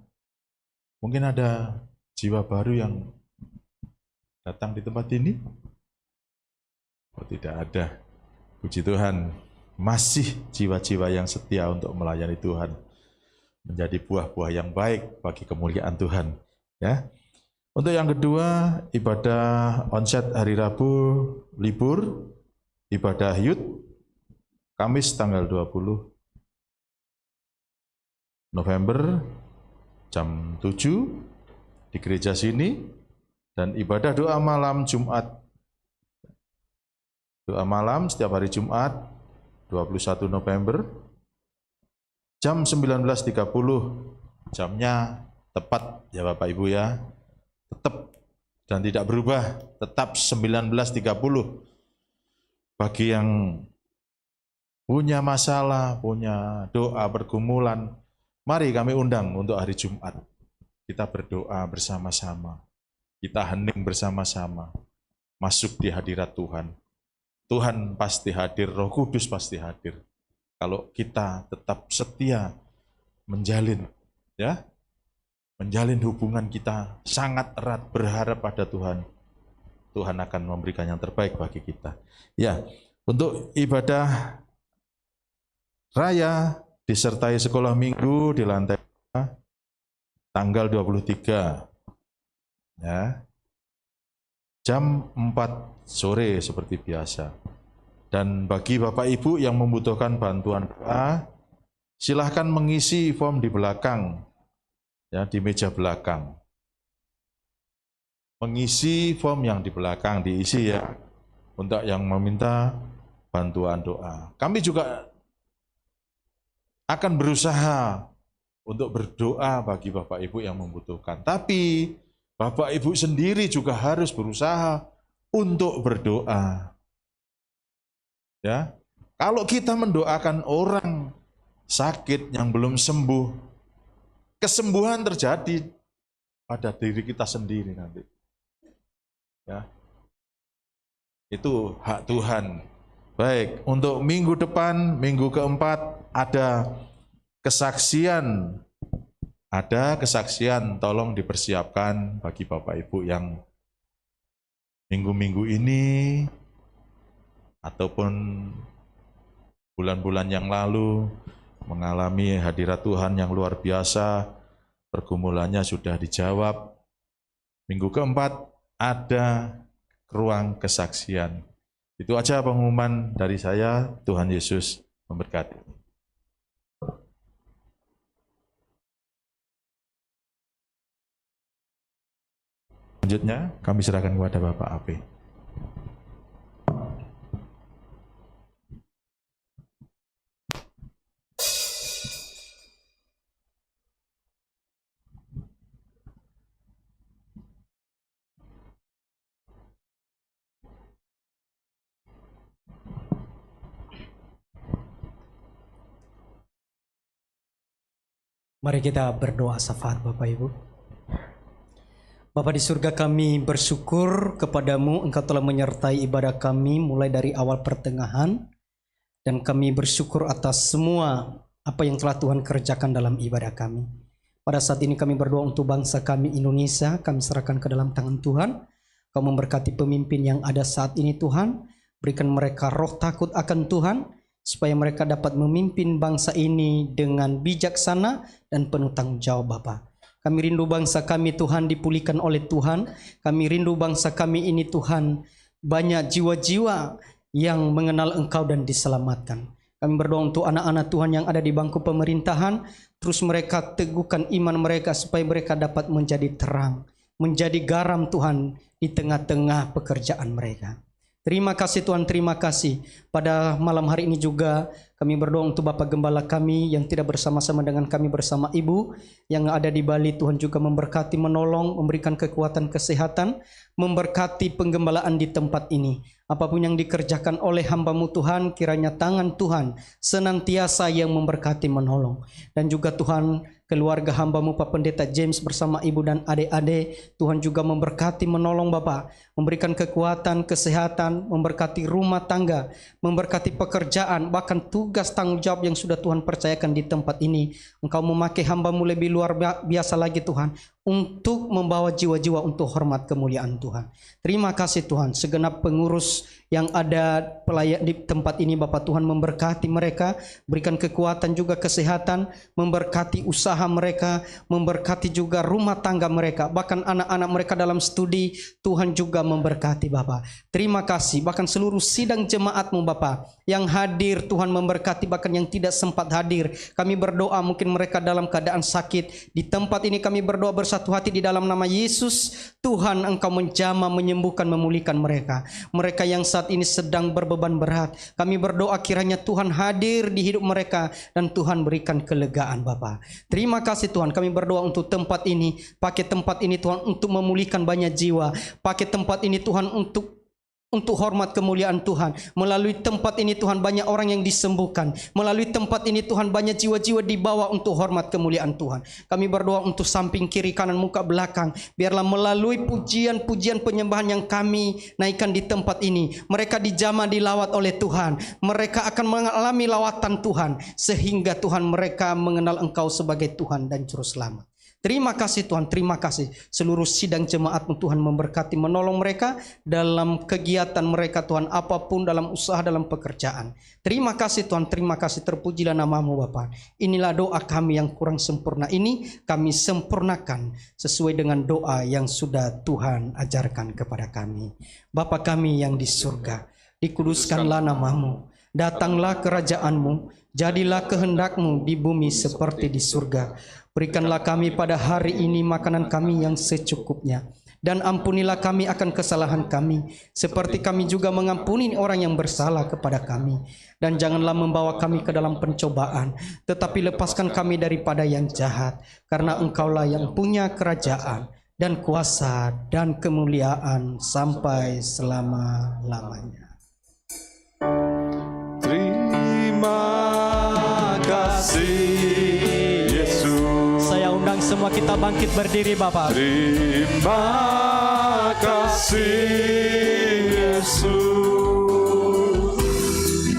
Mungkin ada jiwa baru yang datang di tempat ini? Oh, tidak ada. Puji Tuhan, masih jiwa-jiwa yang setia untuk melayani Tuhan, menjadi buah-buah yang baik bagi kemuliaan Tuhan. Ya. Untuk yang kedua, ibadah onset hari Rabu libur, ibadah Yud Kamis tanggal 20 November jam 7 di gereja sini, dan ibadah doa malam Jumat. Doa malam setiap hari Jumat 21 November jam 19.30. Jamnya tepat ya Bapak Ibu ya. Tetap dan tidak berubah, tetap 19.30. Bagi yang punya masalah, punya doa pergumulan, mari kami undang untuk hari Jumat. Kita berdoa bersama-sama. Kita hening bersama-sama, masuk di hadirat Tuhan. Tuhan pasti hadir, Roh Kudus pasti hadir. Kalau kita tetap setia menjalin, ya, menjalin hubungan kita sangat erat, berharap pada Tuhan, Tuhan akan memberikan yang terbaik bagi kita. Ya, untuk ibadah raya disertai sekolah minggu di lantai tanggal 23. Ya. jam 4 sore seperti biasa. Dan bagi Bapak Ibu yang membutuhkan bantuan doa, silahkan mengisi form di belakang, ya, di meja belakang. Mengisi form yang di belakang diisi ya, untuk yang meminta bantuan doa. Kami juga akan berusaha untuk berdoa bagi Bapak Ibu yang membutuhkan. Tapi Bapak Ibu sendiri juga harus berusaha untuk berdoa. Ya, kalau kita mendoakan orang sakit yang belum sembuh, kesembuhan terjadi pada diri kita sendiri nanti. Ya, itu hak Tuhan. Baik, untuk minggu depan, minggu keempat ada kesaksian. Ada kesaksian, tolong dipersiapkan bagi Bapak Ibu yang minggu-minggu ini ataupun bulan-bulan yang lalu mengalami hadirat Tuhan yang luar biasa, pergumulannya sudah dijawab. Minggu keempat ada ruang kesaksian. Itu aja pengumuman dari saya. Tuhan Yesus memberkati. Selanjutnya kami serahkan kepada Bapak AP. Mari kita berdoa syafaat Bapak Ibu. Bapa di surga, kami bersyukur kepadamu, Engkau telah menyertai ibadah kami mulai dari awal pertengahan, dan kami bersyukur atas semua apa yang telah Tuhan kerjakan dalam ibadah kami. Pada saat ini kami berdoa untuk bangsa kami Indonesia, kami serahkan ke dalam tangan Tuhan. Kau memberkati pemimpin yang ada saat ini Tuhan, berikan mereka roh takut akan Tuhan, supaya mereka dapat memimpin bangsa ini dengan bijaksana dan penuh tanggung jawab Bapa. Kami rindu bangsa kami Tuhan dipulihkan oleh Tuhan. Kami rindu bangsa kami ini Tuhan banyak jiwa-jiwa yang mengenal Engkau dan diselamatkan. Kami berdoa untuk anak-anak Tuhan yang ada di bangku pemerintahan. Terus mereka teguhkan iman mereka supaya mereka dapat menjadi terang, menjadi garam Tuhan di tengah-tengah pekerjaan mereka. Terima kasih Tuhan, terima kasih. Pada malam hari ini juga kami berdoa untuk Bapak Gembala kami yang tidak bersama-sama dengan kami bersama Ibu yang ada di Bali. Tuhan juga memberkati, menolong, memberikan kekuatan, kesehatan, memberkati penggembalaan di tempat ini. Apapun yang dikerjakan oleh hamba-Mu Tuhan, kiranya tangan Tuhan senantiasa yang memberkati, menolong. Dan juga Tuhan, keluarga hamba-Mu Pak Pendeta James bersama ibu dan adik-adik, Tuhan juga memberkati, menolong Bapak, memberikan kekuatan, kesehatan, memberkati rumah tangga, memberkati pekerjaan, bahkan tugas tanggung jawab yang sudah Tuhan percayakan di tempat ini. Engkau memakai hamba-Mu lebih luar biasa lagi Tuhan, untuk membawa jiwa-jiwa untuk hormat kemuliaan Tuhan. Terima kasih Tuhan, segenap pengurus yang ada pelayan di tempat ini Bapak Tuhan memberkati mereka, berikan kekuatan juga kesehatan, memberkati usaha mereka, memberkati juga rumah tangga mereka, bahkan anak-anak mereka dalam studi, Tuhan juga memberkati Bapak. Terima kasih, bahkan seluruh sidang jemaat-Mu Bapak yang hadir, Tuhan memberkati, bahkan yang tidak sempat hadir. Kami berdoa mungkin mereka dalam keadaan sakit. Di tempat ini kami berdoa bersatu hati di dalam nama Yesus. Tuhan, Engkau menjamah, menyembuhkan, memulihkan mereka. Mereka yang saat ini sedang berbeban berat, kami berdoa kiranya Tuhan hadir di hidup mereka dan Tuhan berikan kelegaan Bapa. Terima kasih Tuhan, kami berdoa untuk tempat ini. Pakai tempat ini Tuhan untuk memulihkan banyak jiwa. Pakai tempat ini Tuhan untuk hormat kemuliaan Tuhan. Melalui tempat ini Tuhan banyak orang yang disembuhkan. Melalui tempat ini Tuhan banyak jiwa-jiwa dibawa untuk hormat kemuliaan Tuhan. Kami berdoa untuk samping kiri kanan muka belakang. Biarlah melalui pujian-pujian penyembahan yang kami naikkan di tempat ini, mereka dijamah, dilawat oleh Tuhan. Mereka akan mengalami lawatan Tuhan, sehingga Tuhan mereka mengenal Engkau sebagai Tuhan dan Juru Selamat. Terima kasih Tuhan, terima kasih. Seluruh sidang jemaat Tuhan memberkati, menolong mereka dalam kegiatan mereka Tuhan, apapun dalam usaha, dalam pekerjaan. Terima kasih Tuhan, terima kasih. Terpujilah nama-Mu Bapa. Inilah doa kami yang kurang sempurna ini, kami sempurnakan sesuai dengan doa yang sudah Tuhan ajarkan kepada kami. Bapa kami yang di surga, dikuduskanlah nama-Mu, datanglah kerajaan-Mu, jadilah kehendak-Mu di bumi seperti di surga. Berikanlah kami pada hari ini makanan kami yang secukupnya. Dan ampunilah kami akan kesalahan kami, seperti kami juga mengampuni orang yang bersalah kepada kami. Dan janganlah membawa kami ke dalam pencobaan, tetapi lepaskan kami daripada yang jahat. Karena Engkaulah yang punya kerajaan dan kuasa dan kemuliaan sampai selama-lamanya. Terima kasih Yesus. Saya undang semua kita bangkit berdiri Bapak. Terima kasih Yesus.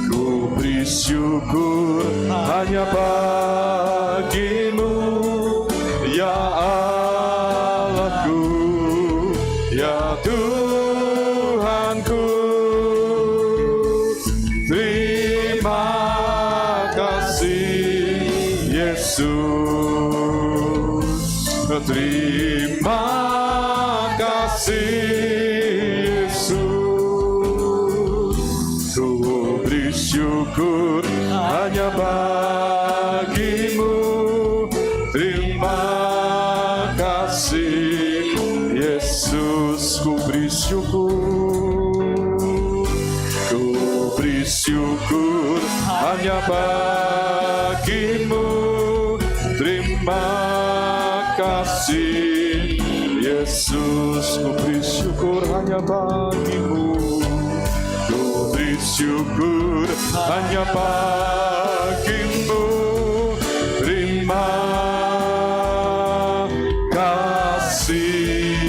Ku beri syukur hanya bagi-Mu, ya Allahku, ya Tuhanku. Terima kasih Yesus. Terima kasih Yesus. Ku beri syukur hanya bagi-Mu. Terima kasih Yesus. Ku beri syukur. Ku beri syukur hanya bagi-Mu. Terima kasih Yesus. Ku beri syukur hanya bagi-Mu. Ku beri syukur hanya bagi-Mu. Terima kasih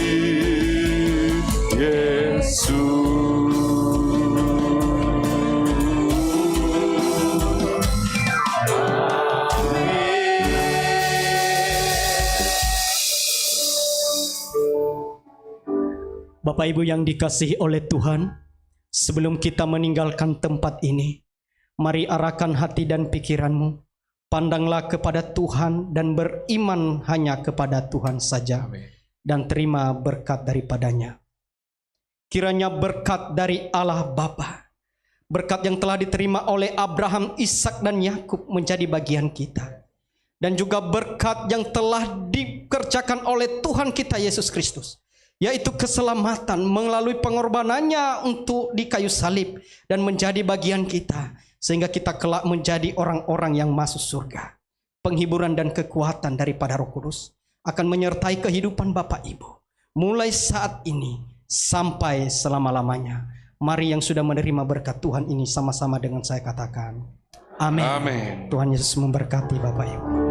Yesus. Bapak Ibu yang dikasihi oleh Tuhan, sebelum kita meninggalkan tempat ini, mari arahkan hati dan pikiranmu, pandanglah kepada Tuhan dan beriman hanya kepada Tuhan saja. Amin. Dan terima berkat daripadanya. Kiranya berkat dari Allah Bapa, berkat yang telah diterima oleh Abraham, Ishak dan Yakub menjadi bagian kita. Dan juga berkat yang telah dikerjakan oleh Tuhan kita Yesus Kristus, yaitu keselamatan melalui pengorbanannya untuk di kayu salib dan menjadi bagian kita, sehingga kita kelak menjadi orang-orang yang masuk surga. Penghiburan dan kekuatan daripada Roh Kudus akan menyertai kehidupan Bapak Ibu mulai saat ini sampai selama-lamanya. Mari yang sudah menerima berkat Tuhan ini sama-sama dengan saya katakan amin. Amin. Tuhan Yesus memberkati Bapak Ibu.